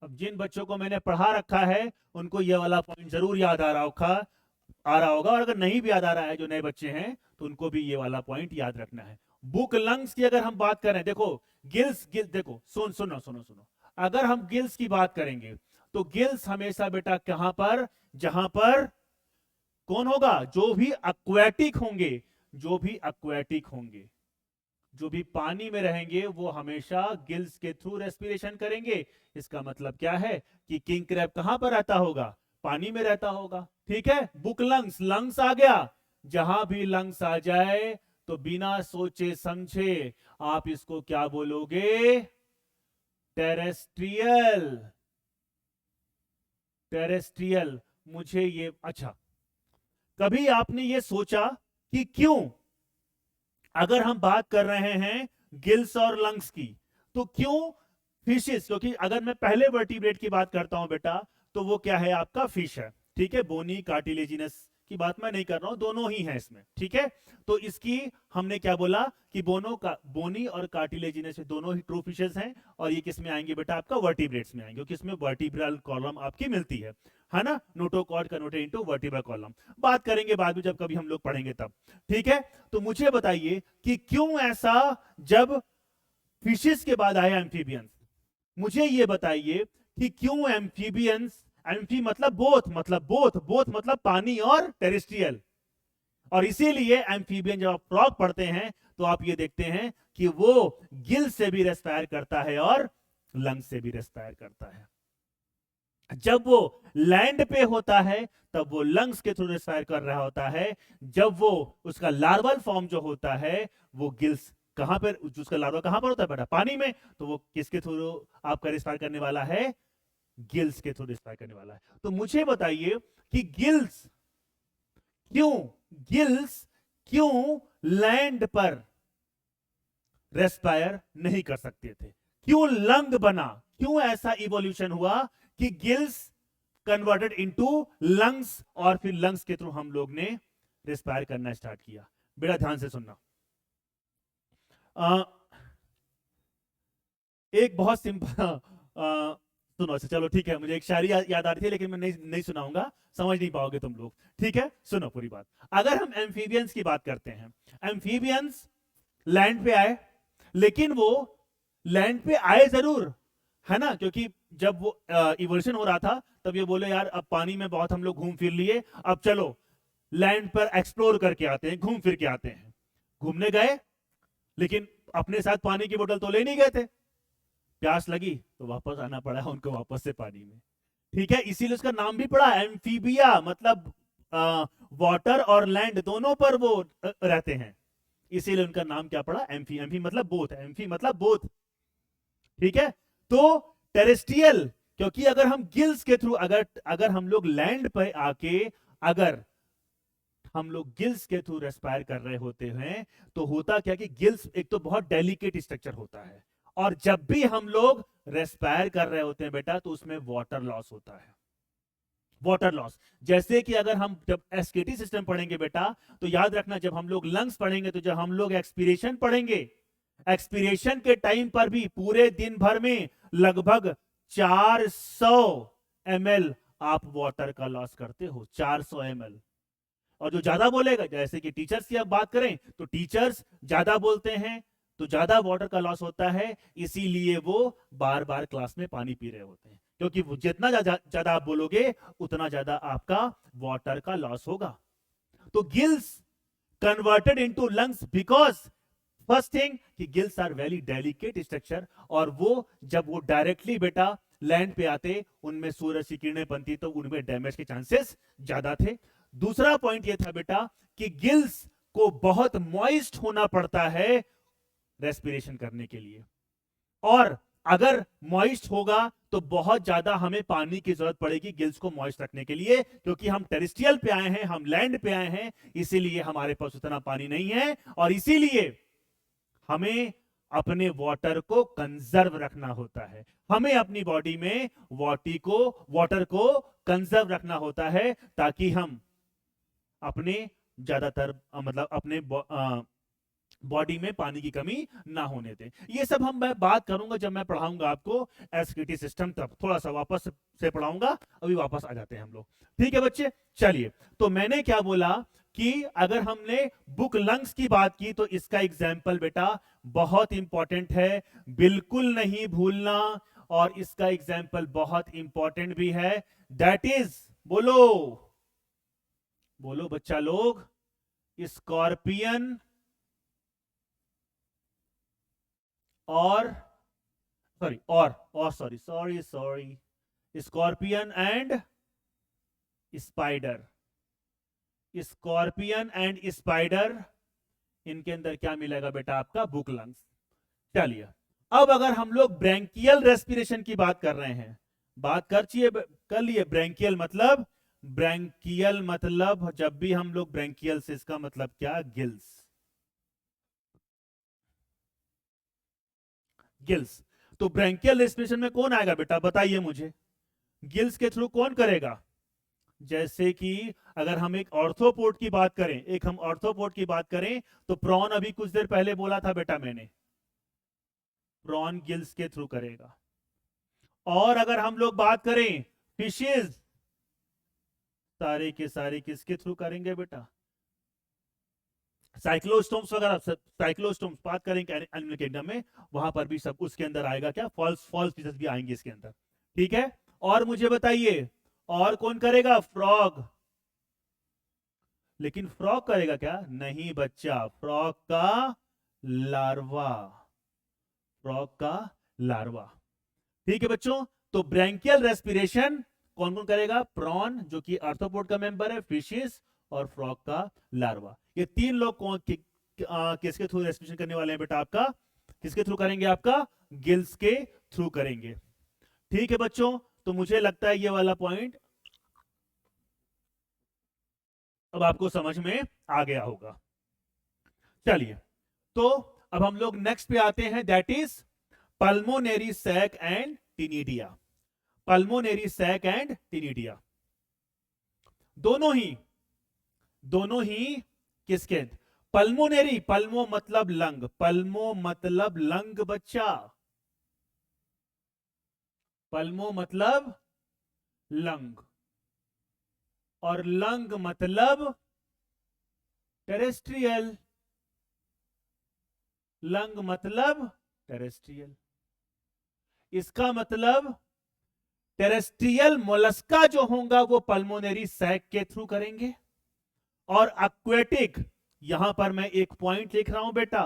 [SPEAKER 1] अब जिन बच्चों को मैंने पढ़ा रखा है उनको यह वाला पॉइंट जरूर याद आ रहा होगा, और अगर नहीं भी याद आ रहा है, जो नए बच्चे हैं, तो उनको भी ये वाला पॉइंट याद रखना है। बुक लंग्स की अगर हम बात करें, देखो गिल्स, देखो सुनो सुनो सुनो, अगर हम गिल्स की बात करेंगे तो गिल्स हमेशा बेटा कहां पर, जहां पर कौन होगा, जो भी एक्वेटिक होंगे, जो भी एक्वेटिक होंगे, जो भी पानी में रहेंगे, वो हमेशा गिल्स के थ्रू रेस्पिरेशन करेंगे। इसका मतलब क्या है कि किंग क्रैब कहां पर रहता होगा, पानी में रहता होगा। ठीक है, बुक लंग्स, लंग्स आ गया, जहां भी लंग्स आ जाए तो बिना सोचे समझे आप इसको क्या बोलोगे, टेरेस्ट्रियल, टेरेस्ट्रियल। मुझे ये, अच्छा कभी आपने ये सोचा कि क्यों, अगर हम बात कर रहे हैं गिल्स और लंग्स की, तो क्यों फिशेस, क्योंकि अगर मैं पहले वर्टिब्रेट की बात करता हूं बेटा, तो वो क्या है आपका, फिश है। ठीक है, बोनी कार्टिलेजिनस की बात मैं नहीं कर रहा हूं, दोनों ही है इसमें। ठीक है, तो इसकी हमने क्या बोला कि बोनी और कार्टिलेजिनस दोनों ही ट्रू फिशेस हैं, और ये किस में आएंगे बेटा, आपका वर्टिब्रेट्स में आएंगे, क्योंकि इसमें वर्टिब्रल कॉलम आपकी मिलती है ना, notochord converted into vertebral column. बात करेंगे बाद में, जब कभी हम लोग पढ़ेंगे तब। ठीक है, तो मुझे बताइए कि क्यों ऐसा, जब फिशेस के बाद आए एम्फीबियंस, मुझे ये बताइए कि क्यों एम्फीबियंस, एम्फी मतलब बोथ मतलब पानी और टेरेस्ट्रियल, और इसीलिए एम्फीबियन जब आप फ्रॉग पढ़ते हैं तो आप ये देखते हैं कि वो गिल से भी रेस्पायर करता है और लंग से भी रेस्पायर करता है। जब वो लैंड पे होता है तब वो लंग्स के थ्रू रेस्पायर कर रहा होता है, जब वो उसका लार्वल फॉर्म जो होता है वो गिल्स, कहां पर उसका लार्वा कहां पर होता है बेटा, पानी में, तो वो किसके थ्रू आपका रेस्पायर करने वाला है, गिल्स के थ्रू रेस्पायर करने वाला है। तो मुझे बताइए कि गिल्स क्यों लैंड पर रेस्पायर नहीं कर सकते थे, क्यों लंग बना, क्यों ऐसा इवोल्यूशन हुआ कि गिल्स कन्वर्टेड इनटू लंग्स, और फिर लंग्स के थ्रू हम लोग ने रेस्पायर करना स्टार्ट किया। बेटा ध्यान से सुनना। आ, एक बहुत सिंपल सुनो। अच्छा चलो ठीक है, मुझे एक शायरी याद आ रही थी लेकिन मैं नहीं सुनाऊंगा, समझ नहीं पाओगे तुम लोग। ठीक है, सुनो पूरी बात। अगर हम एम्फीबियंस की बात करते हैं, एम्फीबियंस लैंड पे आए, लेकिन वो लैंड पे आए जरूर, है ना, क्योंकि जब वो इवोल्यूशन हो रहा था तब ये बोले यार अब पानी में बहुत हम लोग घूम फिर लिए, अब चलो लैंड पर एक्सप्लोर करके आते हैं, घूम फिर के आते हैं। घूमने गए, लेकिन अपने साथ पानी की बोतल तो ले नहीं गए थे। प्यास लगी तो वापस आना पड़ा उनको वापस से पानी में। ठीक है, इसीलिए उसका नाम भी पड़ा एम्फीबिया, मतलब वाटर और लैंड दोनों पर वो रहते हैं, इसीलिए उनका नाम क्या पड़ा, एम्फी। एम्फी मतलब बोथ, एम्फी मतलब बोथ। ठीक है, तो टेरेस्ट्रियल, क्योंकि अगर हम गिल्स के थ्रू अगर अगर हम लोग लैंड पर आके अगर हम लोग गिल्स के थ्रू रेस्पायर कर रहे होते हैं, तो होता क्या कि गिल्स एक तो बहुत डेलिकेट स्ट्रक्चर होता है, और जब भी हम लोग रेस्पायर कर रहे होते हैं बेटा तो उसमें वाटर लॉस होता है। वाटर लॉस, जैसे कि अगर हम जब एसकेटी सिस्टम पढ़ेंगे बेटा, तो याद रखना जब हम लोग लंग्स पढ़ेंगे, तो जब हम लोग एक्सपीरेशन पढ़ेंगे, एक्सपीरेशन के टाइम पर भी पूरे दिन भर में लगभग 400 ml आप वाटर का लॉस करते हो, 400 ml। और जो ज्यादा बोलेगा, जैसे कि टीचर्स की अब बात करें तो टीचर्स ज्यादा बोलते हैं तो ज्यादा वाटर का लॉस होता है, इसीलिए वो बार बार क्लास में पानी पी रहे होते हैं, क्योंकि वो जितना ज्यादा आप बोलोगे उतना ज्यादा आपका वाटर का लॉस होगा। तो gills converted into lungs because first thing कि gills are very delicate structure, और वो जब वो डायरेक्टली बेटा लैंड पे आते, उनमें सूरज की किरणें बनती तो उनमें डैमेज के चांसेस ज्यादा थे। दूसरा पॉइंट ये था बेटा कि गिल्स को बहुत मॉइस्ट होना पड़ता है रेस्पिरेशन करने के लिए, और अगर मॉइस्ट होगा तो बहुत ज्यादा हमें पानी की जरूरत पड़ेगी गिल्स को मॉइस्ट रखने के लिए, क्योंकि हम टेरेस्ट्रियल पे आए हैं, हम लैंड पे आए हैं, इसीलिए हमारे पास उतना पानी नहीं है, और इसीलिए हमें अपने वाटर को कंजर्व रखना होता है। हमें अपनी बॉडी में वाटर को कंजर्व रखना होता है, ताकि हम अपने ज्यादातर मतलब अपने बॉडी में पानी की कमी ना होने दें। ये सब मैं बात करूंगा जब मैं पढ़ाऊंगा आपको एसकेटी सिस्टम, तब थोड़ा सा वापस से पढ़ाऊंगा, अभी वापस आ जाते हैं हम लोग। ठीक है बच्चे, चलिए। तो मैंने क्या बोला कि अगर हमने बुक लंग्स की बात की तो इसका एग्जाम्पल बेटा बहुत इंपॉर्टेंट है, बिल्कुल नहीं भूलना, और इसका एग्जाम्पल बहुत इंपॉर्टेंट भी है, दैट इज, बोलो बोलो बच्चा लोग, स्कॉर्पियन और sorry scorpion and spider. Scorpion and spider, इनके अंदर क्या मिलेगा बेटा, आपका बुक लंग्स। चलिए, अब अगर हम लोग ब्रैंकियल रेस्पिरेशन की बात कर रहे हैं, बात कर लिए ब्रैंकियल मतलब जब भी हम लोग ब्रैंकियल से, इसका मतलब क्या, गिल्स। गिल्स, तो ब्रैंकियल रेस्पिरेशन में कौन आएगा बेटा, बताइए मुझे, गिल्स के थ्रू कौन करेगा। जैसे कि अगर हम एक ऑर्थोपोड की बात करें, तो प्रॉन अभी कुछ देर पहले बोला था बेटा मैंने, प्रॉन गिल्स के थ्रू करेगा। और अगर हम लोग बात करें फिशेज, सारे के सारे किसके थ्रू करेंगे बेटा, साइक्लोस्टोम्स वगैरह, साइक्लोस्टोम्स बात करेंगे एनिमल किंगडम में, वहां पर भी सब उसके अंदर आएगा क्या, फॉल्स फिशेस भी आएंगे इसके अंदर। ठीक है, और मुझे बताइए और कौन करेगा, फ्रॉग। लेकिन फ्रॉग करेगा क्या, नहीं बच्चा, फ्रॉग का लार्वा, फ्रॉग का लार्वा। ठीक है बच्चों, तो ब्रैंकियल रेस्पिरेशन कौन कौन करेगा, प्रॉन जो कि आर्थ्रोपोड का मेंबर है, फिशेस और फ्रॉग का लार्वा। ये तीन लोग कौन किसके थ्रू रेस्पिरेशन करने वाले हैं बेटा, आपका किसके थ्रू करेंगे, आपका गिल्स के थ्रू करेंगे। ठीक है बच्चों, तो मुझे लगता है ये वाला पॉइंट अब आपको समझ में आ गया होगा। चलिए, तो अब हम लोग नेक्स्ट पे आते हैं, that is pulmonary sac and ctenidia. Pulmonary sac and ctenidia दोनों ही दोनों ही किसके? पल्मोनरी, पल्मो मतलब लंग, पल्मो मतलब लंग बच्चा, पल्मो मतलब लंग, और लंग मतलब टेरेस्ट्रियल, लंग मतलब टेरेस्ट्रियल। इसका मतलब टेरेस्ट्रियल मोलस्का जो होगा वो पल्मोनरी सैक के थ्रू करेंगे, और एक्वेटिक, यहां पर मैं एक पॉइंट लिख रहा हूं बेटा,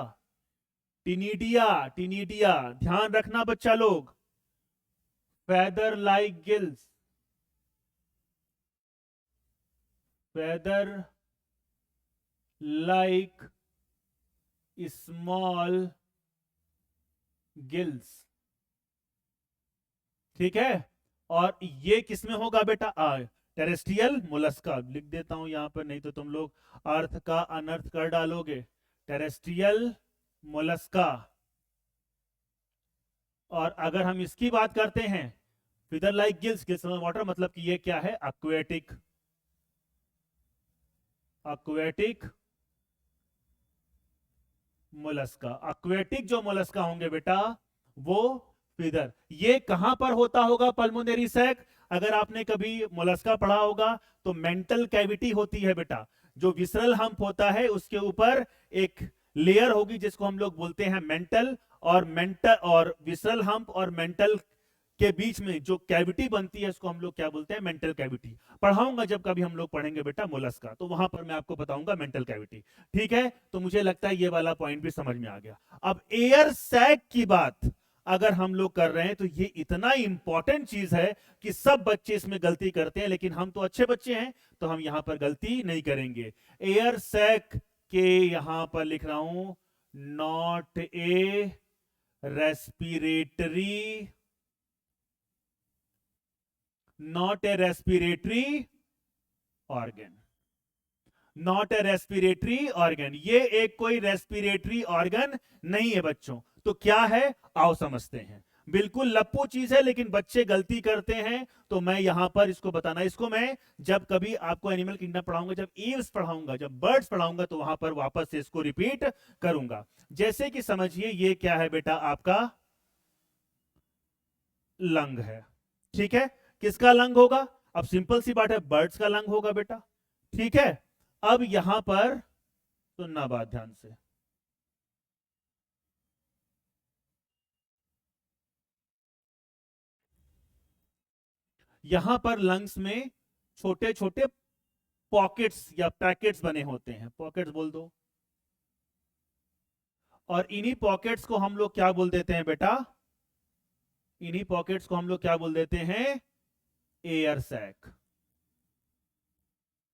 [SPEAKER 1] टिनिडिया, टिनिडिया ध्यान रखना बच्चा लोग, feather like gills, feather like small gills, ठीक है। और ये किसमें होगा बेटा? टेरेस्ट्रियल मोलस्का, लिख देता हूं यहां पर, नहीं तो तुम लोग अर्थ का अनर्थ कर डालोगे। Terrestrial Mollusca. और अगर हम इसकी बात करते हैं, feather like gills, gills water, मतलब कि ये क्या है? Aquatic, aquatic Mollusca. एक्वेटिक जो मोलस्का होंगे बेटा वो फिदर, ये कहां पर होता होगा पल्मोनरी सैक? अगर आपने कभी मोलस्का पढ़ा होगा तो मेंटल कैविटी होती है बेटा, जो विसरल हम्प होता है उसके ऊपर एक लेयर होगी जिसको हम लोग बोलते हैं मेंटल, और विसरल हम्प और मेंटल के बीच में जो कैविटी बनती है उसको हम लोग क्या बोलते हैं? Mantle cavity. पढ़ाऊंगा जब कभी हम लोग पढ़ेंगे बेटा मोलस्का, तो वहां पर मैं आपको बताऊंगा मेंटल कैविटी, ठीक है। तो मुझे लगता है ये वाला पॉइंट भी समझ में आ गया। अब एयर सैक की बात अगर हम लोग कर रहे हैं तो ये इतना इंपॉर्टेंट चीज है कि सब बच्चे इसमें गलती करते हैं, लेकिन हम तो अच्छे बच्चे हैं तो हम यहां पर गलती नहीं करेंगे। एयर सैक के यहां पर लिख रहा हूं, not a respiratory, not a respiratory organ, not a respiratory organ, ये एक कोई रेस्पिरेटरी ऑर्गन नहीं है बच्चों। तो क्या है? आओ समझते हैं। बिल्कुल लप्पू चीज है लेकिन बच्चे गलती करते हैं, तो मैं यहां पर इसको बताना, इसको मैं जब कभी आपको एनिमल किंगडम पढ़ाऊंगा, जब ईव्स पढ़ाऊंगा, जब बर्ड्स पढ़ाऊंगा, तो वहां पर वापस से इसको रिपीट करूंगा। जैसे कि समझिए ये क्या है बेटा? आपका लंग है, ठीक है। किसका लंग होगा? अब सिंपल सी बात है, बर्ड्स का लंग होगा बेटा, ठीक है। अब यहां पर सुनना बात ध्यान से, यहां पर लंग्स में छोटे छोटे पॉकेट्स या पैकेट्स बने होते हैं, पॉकेट्स बोल दो, और इन्हीं पॉकेट्स को हम लोग क्या बोल देते हैं बेटा? इन्हीं पॉकेट्स को हम लोग क्या बोल देते हैं? Air sac,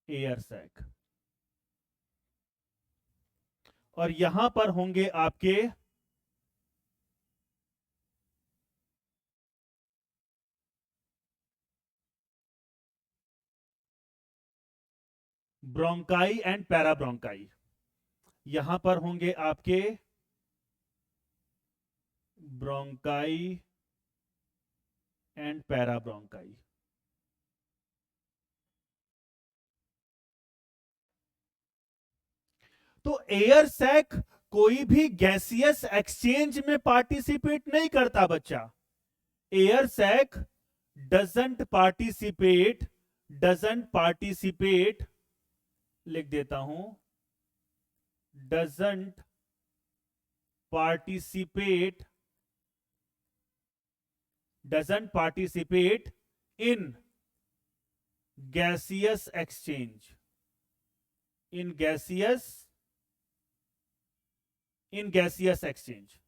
[SPEAKER 1] air sac. और यहां पर होंगे आपके ब्रोंकाई एंड पैराब्रोंकाई, यहां पर होंगे आपके ब्रोंकाई एंड पैराब्रोंकाई। तो एयर सैक कोई भी गैसियस एक्सचेंज में पार्टिसिपेट नहीं करता बच्चा। Air sac doesn't participate, doesn't participate, लिख देता हूं, doesn't participate, doesn't participate in gaseous exchange, in gaseous, in gaseous exchange,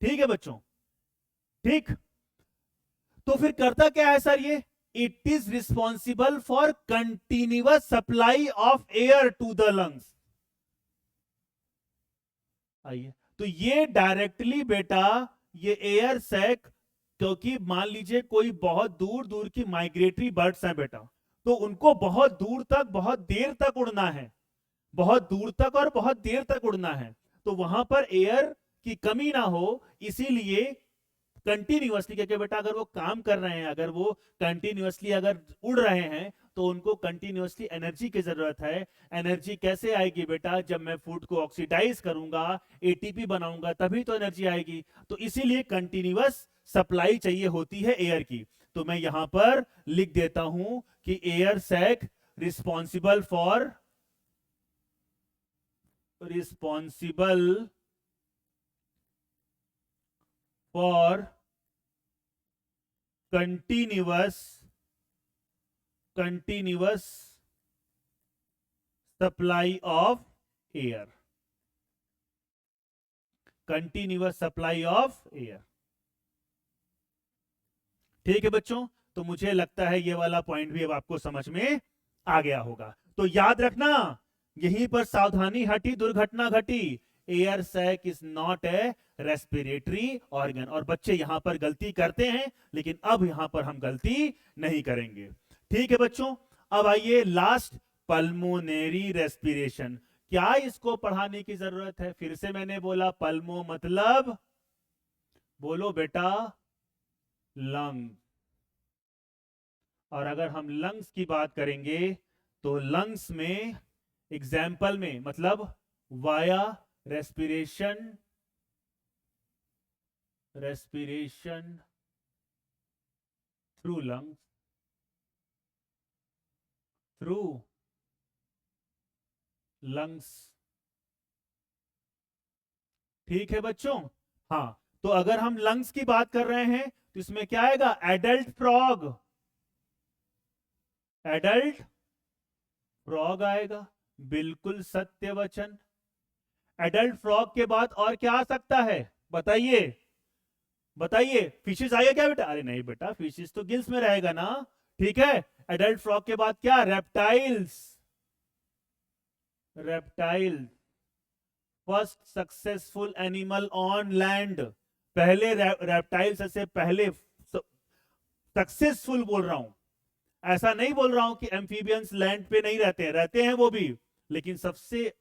[SPEAKER 1] ठीक है बच्चों, ठीक। तो फिर करता क्या है सर ये? It is responsible for continuous supply of air to the lungs. आइए, तो ये डायरेक्टली बेटा, ये एयर सैक, क्योंकि मान लीजिए कोई बहुत दूर दूर की माइग्रेटरी बर्ड्स हैं बेटा, तो उनको बहुत दूर तक बहुत देर तक उड़ना है, बहुत दूर तक और बहुत देर तक उड़ना है, तो वहां पर एयर की कमी ना हो, इसीलिए कंटिन्यूअसली, क्योंकि बेटा अगर वो काम कर रहे हैं, अगर वो कंटिन्यूअसली अगर उड़ रहे हैं तो उनको कंटिन्यूअसली एनर्जी की जरूरत है। एनर्जी कैसे आएगी बेटा? जब मैं फूड को ऑक्सीडाइज करूंगा, एटीपी बनाऊंगा, तभी तो एनर्जी आएगी। तो इसीलिए कंटिन्यूअस सप्लाई चाहिए होती है एयर की। तो मैं यहां पर लिख देता हूं कि air sac responsible for continuous supply of air, continuous supply of air। ठीक है बच्चों, तो मुझे लगता है ये वाला पॉइंट भी अब आपको समझ में आ गया होगा। तो याद रखना, यहीं पर सावधानी हटी, दुर्घटना घटी। Air sac is not a respiratory organ. और बच्चे यहां पर गलती करते हैं, लेकिन अब यहां पर हम गलती नहीं करेंगे। ठीक है बच्चों, अब आइए लास्ट, पल्मोनेरी रेस्पिरेशन। क्या इसको पढ़ाने की जरूरत है? फिर से मैंने बोला पल्मो मतलब, बोलो बेटा, लंग। और अगर हम लंग्स की बात करेंगे तो लंग्स में एग्जाम्पल में मतलब वाया रेस्पिरेशन थ्रू लंग्स, ठीक है बच्चों। हाँ, तो अगर हम लंग्स की बात कर रहे हैं तो इसमें क्या आएगा? एडल्ट फ्रॉग आएगा। बिल्कुल सत्य वचन। एडल्ट फ्रॉग के बाद और क्या आ सकता है? बताइए फिशेस आएगा क्या बेटा? अरे नहीं बेटा, फिशेस तो गिल्स में रहेगा ना। ठीक है, एडल्ट फ्रॉग के बाद क्या? Reptiles. First successful animal on land. पहले रेप्टाइल्स से पहले सक्सेसफुल बोल रहा हूं, ऐसा नहीं बोल रहा हूं कि एम्फीबियंस लैंड पे नहीं रहते हैं वो भी, लेकिन सबसे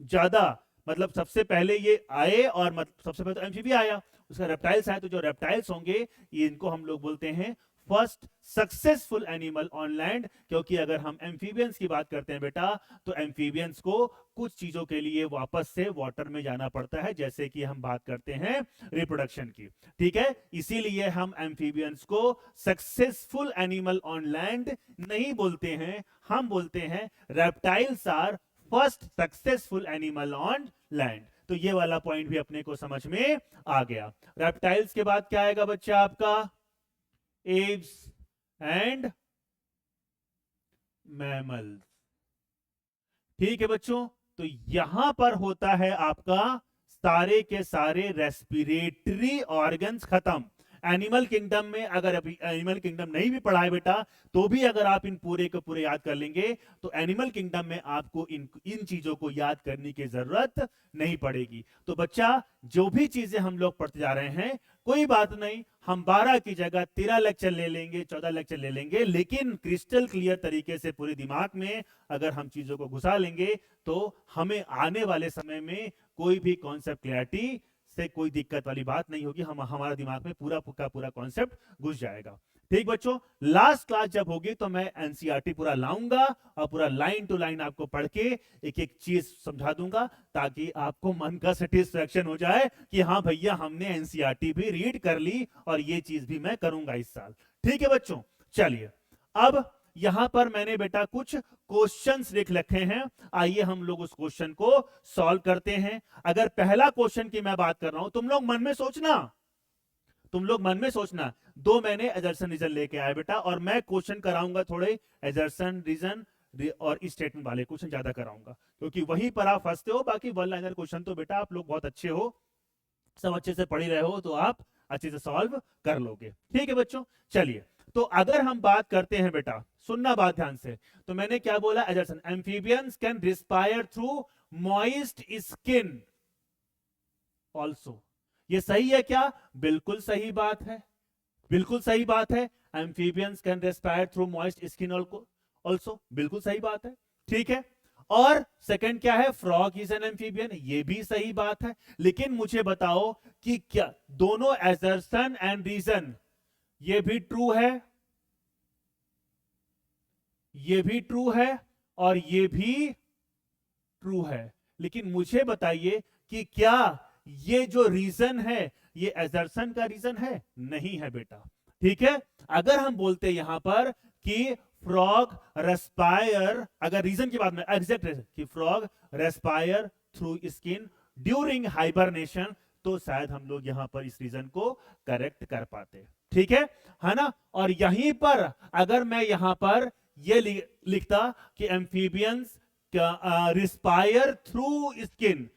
[SPEAKER 1] ज्यादा मतलब सबसे पहले ये आए, और सबसे पहले तो एम्फीबिया आया, उसका रेप्टाइल्स आया। तो जो रेप्टाइल्स होंगे ये इनको हम लोग बोलते हैं first successful animal on land. क्योंकि अगर हम एम्फीबियंस की बात करते हैं बेटा, तो एम्फीबियंस को कुछ चीजों के लिए वापस से वाटर में जाना पड़ता है, जैसे कि हम बात करते हैं रिप्रोडक्शन की। ठीक है, इसीलिए हम एम्फीबियंस को सक्सेसफुल एनिमल ऑन लैंड नहीं बोलते हैं, हम बोलते हैं reptiles are first successful animal on land. तो ये वाला पॉइंट भी अपने को समझ में आ गया। रेप्टाइल्स के बाद क्या आएगा बच्चा आपका? Aves and mammals. ठीक है बच्चों, तो यहां पर होता है आपका सारे के सारे रेस्पिरेटरी ऑर्गन्स खत्म। एनिमल किंगडम में अगर अभी एनिमल किंगडम नहीं भी पढ़ा है बेटा, तो भी अगर आप इन पूरे के पूरे याद कर लेंगे तो एनिमल किंगडम में आपको इन चीजों को याद करने की जरूरत नहीं पड़ेगी। तो बच्चा, जो भी चीजें हम लोग पढ़ते जा रहे हैं, कोई बात नहीं, हम 12 की जगह 13 लेक्चर ले लेंगे, 14 लेक्चर ले लेंगे, लेकिन क्रिस्टल क्लियर तरीके से पूरे दिमाग में अगर हम चीजों को घुसा लेंगे तो हमें आने वाले समय में कोई भी कॉन्सेप्ट क्लैरिटी से कोई दिक्कत वाली बात नहीं होगी। हमारा दिमाग में पूरा का पूरा कॉन्सेप्ट घुस जाएगा। ठीक बच्चों, लास्ट क्लास जब होगी तो मैं एनसीईआरटी पूरा लाऊंगा और पूरा लाइन टू लाइन आपको पढ़ के एक एक चीज समझा दूंगा, ताकि आपको मन का सेटिस्फेक्शन हो जाए कि हाँ भैया, हमने एनसीईआरटी भी रीड कर ली और ये चीज भी मैं करूंगा इस साल। ठीक है बच्चों, चलिए अब यहां पर मैंने बेटा कुछ क्वेश्चंस लिख रखे हैं, आइए हम लोग उस क्वेश्चन को सॉल्व करते हैं। अगर पहला क्वेश्चन की मैं बात कर रहा हूं, तुम लोग मन में सोचना, दो मैंने एजर्सन रीजन लेके आया बेटा, और मैं क्वेश्चन कराऊंगा थोड़े एजर्सन रीजन और स्टेटमेंट वाले क्वेश्चन ज्यादा कराऊंगा, क्योंकि वहीं पर आप फंसते हो। बाकी वन लाइनर क्वेश्चन तो बेटा आप लोग बहुत अच्छे हो, सब अच्छे से पढ़ ही रहे हो, तो आप अच्छे से सॉल्व कर लोगे। ठीक है बच्चों, चलिए, तो अगर हम बात करते हैं बेटा, सुनना बात ध्यान से, तो मैंने क्या बोला? एजर्सन, amphibians can respire through moist skin also. ये सही है क्या? बिल्कुल सही बात है, बिल्कुल सही बात है। Amphibians can respire through moist skin also, बिल्कुल सही बात है। ठीक है, और सेकंड क्या है, फ्रॉग इज एन एम्फीबियन, ये भी सही बात है। लेकिन मुझे बताओ कि क्या दोनों एजर्सन एंड रीजन ये भी ट्रू है, ये भी ट्रू है और ये भी ट्रू है। लेकिन मुझे बताइए कि क्या ये जो रीजन है ये एजर्सन का रीजन है? नहीं है बेटा। ठीक है, अगर हम बोलते यहां पर कि फ्रॉग रेस्पायर, अगर रीजन की बात में एग्जैक्ट कि frog respire through skin during hibernation, तो शायद हम लोग यहां पर इस रीजन को करेक्ट कर पाते। ठीक है ना। और यहीं पर अगर मैं यहां पर ये लिखता कि amphibians respire through skin,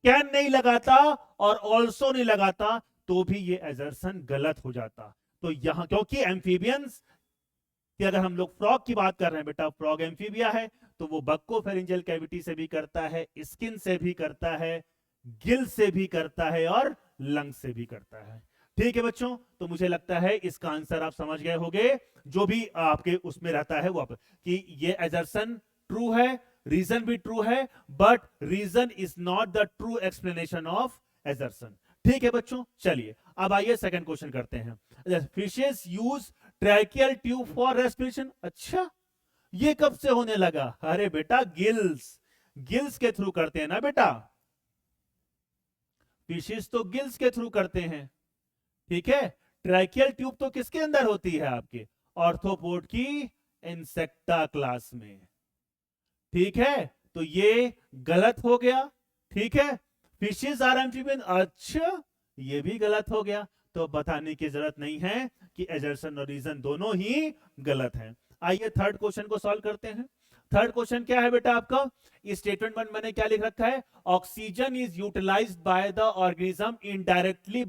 [SPEAKER 1] can नहीं लगाता और ऑल्सो नहीं लगाता, तो भी ये एजर्सन गलत हो जाता। तो यहां क्योंकि एम्फीबियंस कि अगर हम लोग फ्रॉग की बात कर रहे हैं बेटा, फ्रॉग एम्फीबिया है, तो वो बक्कोफेरिंजियल कैविटी से भी करता है, स्किन से भी करता है, गिल से भी करता है और लंग से भी करता है। ठीक है बच्चों, तो मुझे लगता है इसका आंसर आप समझ गए होंगे, जो भी आपके उसमें रहता है वो आप, कि ये एजर्सन ट्रू है, रीजन भी ट्रू है, but reason is not the true explanation of assertion. ठीक है बच्चों, चलिए अब आइए सेकंड क्वेश्चन करते हैं। Fishes use tracheal tube for respiration. अच्छा, ये कब से होने लगा? अरे बेटा गिल्स, गिल्स के थ्रू करते हैं ना बेटा, फिशेस तो गिल्स के थ्रू करते हैं। ठीक है, ट्रैकियल ट्यूब तो किसके अंदर होती है? आपके ऑर्थोपोड की इंसेक्टा क्लास में। ठीक है, तो ये गलत हो गया। ठीक है, फिशेस आर एम्फीबियन, अच्छा ये भी गलत हो गया। तो बताने की जरूरत नहीं है कि एजर्सन और रीजन दोनों ही गलत हैं। आइए थर्ड क्वेश्चन को सॉल्व करते हैं। थर्ड क्वेश्चन क्या है बेटा आपका? स्टेटमेंट वन मैंने क्या लिख रखा है? Oxygen is utilised by the organism in directly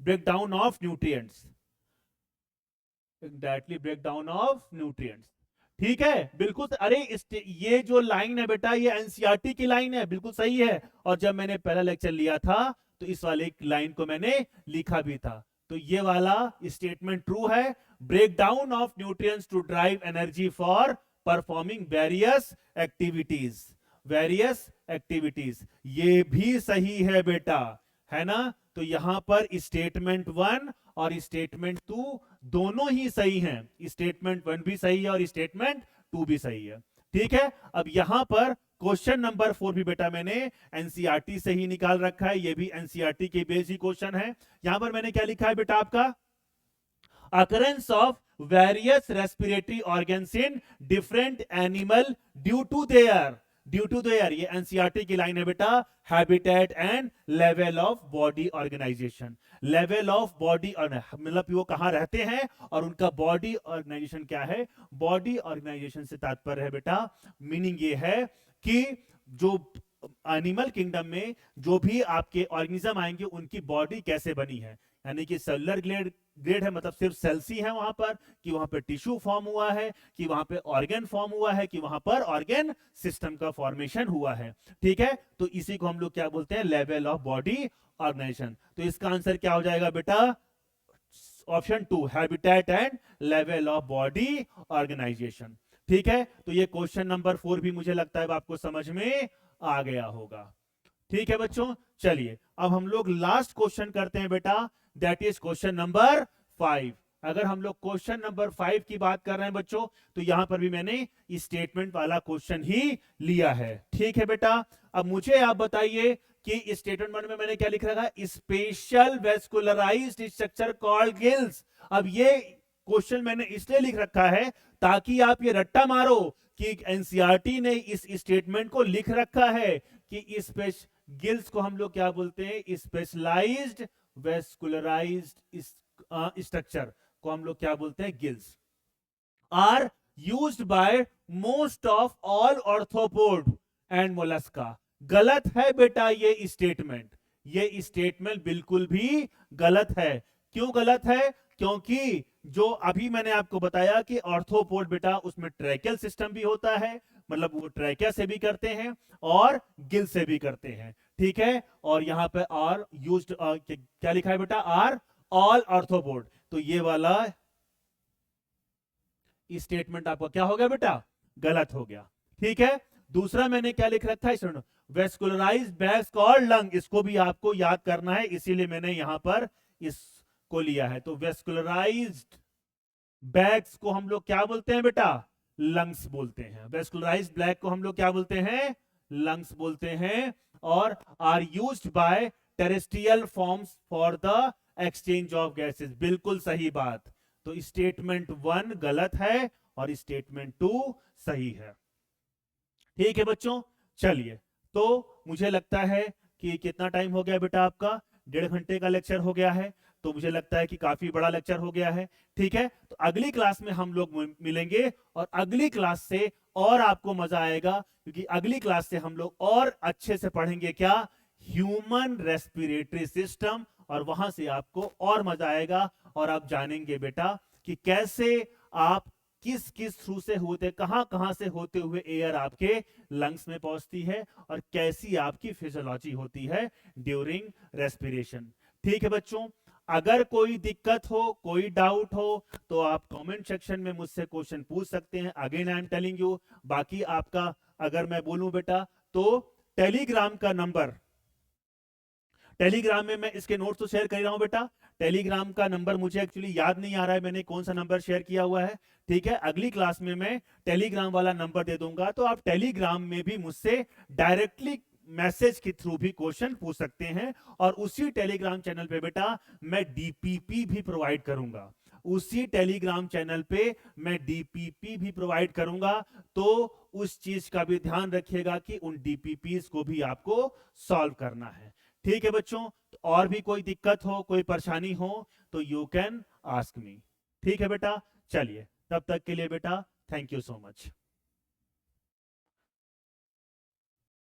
[SPEAKER 1] breakdown of nutrients, directly breakdown of nutrients. ठीक है, बिल्कुल। अरे ये जो लाइन है बेटा, ये एनसीईआरटी की लाइन है, बिल्कुल सही है। और जब मैंने पहला लेक्चर लिया था तो इस वाले लाइन को मैंने लिखा भी था। तो ये वाला स्टेटमेंट ट्रू है, breakdown of nutrients to drive energy for performing various activities, various activities, ये भी सही है बेटा, है ना। तो यहां पर स्टेटमेंट वन और स्टेटमेंट टू दोनों ही सही हैं। स्टेटमेंट वन भी सही है और स्टेटमेंट टू भी सही है। ठीक है, अब यहां पर क्वेश्चन नंबर 4 भी बेटा मैंने एनसीईआरटी से ही निकाल रखा है, ये भी एनसीईआरटी के बेस ही क्वेश्चन है। यहां पर मैंने क्या लिखा है बेटा आपका? occurrence of various respiratory organs in different animal due to their ये एनसीईआरटी की लाइन है बेटा, habitat and level of body organisation. Level of body मतलब वो कहां रहते हैं और उनका बॉडी ऑर्गेनाइजेशन क्या है। बॉडी ऑर्गेनाइजेशन से तात्पर्य है बेटा, मीनिंग ये है कि जो एनिमल किंगडम में जो भी आपके ऑर्गेनिज्म आएंगे उनकी बॉडी कैसे बनी है, यानी कि सेलुलर ग्रेड है, मतलब सिर्फ सेल्स ही है वहां पर, कि वहां पर टिश्यू फॉर्म हुआ है, कि वहां पे ऑर्गन फॉर्म हुआ है, कि वहां पर ऑर्गन सिस्टम का फॉर्मेशन हुआ है। ठीक है, तो इसी को हम लोग क्या बोलते हैं? Level of body organisation. तो इसका आंसर क्या हो जाएगा बेटा? Option two, habitat and level of body organisation. ठीक है, तो ये क्वेश्चन नंबर 4 भी मुझे लगता है आपको समझ में आ गया होगा। ठीक है बच्चों, चलिए अब हम लोग लास्ट क्वेश्चन करते हैं बेटा, दैट इज क्वेश्चन नंबर 5। अगर हम लोग क्वेश्चन नंबर 5 की बात कर रहे हैं बच्चों, तो यहां पर भी मैंने स्टेटमेंट वाला क्वेश्चन ही लिया है। ठीक है बेटा, अब मुझे आप बताइए कि स्टेटमेंट वन में मैंने क्या लिख रखा है? Special vascularised structure called gills. अब ये क्वेश्चन मैंने इसलिए लिख रखा है ताकि आप ये रट्टा मारो कि एनसीईआरटी ने इस स्टेटमेंट को लिख रखा है कि गिल्स को हम लोग क्या बोलते हैं? स्पेशलाइज्ड वेस्कुलराइज्ड स्ट्रक्चर को हम लोग क्या बोलते हैं? Gills are used by most of all arthropod and mollusca. गलत है बेटा ये स्टेटमेंट, ये स्टेटमेंट बिल्कुल भी गलत है। क्यों गलत है? क्योंकि जो अभी मैंने आपको बताया कि ऑर्थोपोड बेटा उसमें ट्रैकियल सिस्टम भी होता है, मतलब वो ट्रैकिया से भी करते हैं और गिल से भी करते हैं। ठीक है, और यहां पे आर यूज्ड क्या लिखा है बेटा? Are all arthropod. तो ये वाला स्टेटमेंट आपका क्या हो गया बेटा? गलत हो गया। ठीक है। दूसरा मैंने क्या लिख रखा है, सुनो, वेस्कुलराइज बैग्स कॉल्ड लंग, इसको भी आपको याद करना है, इसीलिए मैंने यहां पर इसको लिया है। तो वेस्कुलराइज्ड बैग्स को हम लोग क्या बोलते हैं बेटा, लंग्स बोलते हैं। वेस्कुलराइज्ड ब्लैक को हम लोग क्या बोलते हैं, लंग्स बोलते हैं। और are used by terrestrial forms for the exchange of gases, बिल्कुल सही बात। तो स्टेटमेंट 1 गलत है और स्टेटमेंट 2 सही है। ठीक है बच्चों, चलिए, तो मुझे लगता है कि कितना टाइम हो गया बेटा आपका, 1.5 घंटे का लेक्चर हो गया है। तो मुझे लगता है कि काफी बड़ा लेक्चर हो गया है। ठीक है, तो अगली क्लास में हम लोग मिलेंगे और अगली क्लास से और आपको मजा आएगा, क्योंकि अगली क्लास से हम लोग और अच्छे से पढ़ेंगे क्या, ह्यूमन रेस्पिरेटरी सिस्टम, और वहां से आपको और मजा आएगा और आप जानेंगे बेटा कि कैसे आप किस किस थ्रू से होते, कहां से होते हुए एयर आपके लंग्स में पहुंचती है और कैसी आपकी फिजियोलॉजी होती है ड्यूरिंग रेस्पिरेशन। ठीक है बच्चों, अगर कोई दिक्कत हो, कोई डाउट हो, तो आप कमेंट सेक्शन में मुझसे क्वेश्चन पूछ सकते हैं। Again I am telling you, बाकी आपका अगर मैं बोलूं बेटा, तो टेलीग्राम का नंबर, टेलीग्राम में मैं इसके नोट्स तो शेयर कर रहा हूं बेटा, टेलीग्राम का नंबर मुझे एक्चुअली याद नहीं आ रहा है मैंने कौन सा नंबर शेयर किया हुआ है। ठीक है, अगली क्लास में मैं टेलीग्राम वाला नंबर दे दूंगा, तो आप टेलीग्राम में भी मुझसे डायरेक्टली मैसेज के थ्रू भी क्वेश्चन पूछ सकते हैं। और उसी टेलीग्राम चैनल पे बेटा मैं डीपीपी भी प्रोवाइड करूंगा, उसी टेलीग्राम चैनल पे मैं डीपीपी भी प्रोवाइड करूंगा। तो उस चीज का भी ध्यान रखिएगा कि उन डीपीपीस को भी आपको सॉल्व करना है। ठीक है बच्चों, तो और भी कोई दिक्कत हो, कोई परेशानी हो, तो यू कैन आस्क मी। ठीक है बेटा, चलिए, तब तक के लिए बेटा थैंक यू सो मच।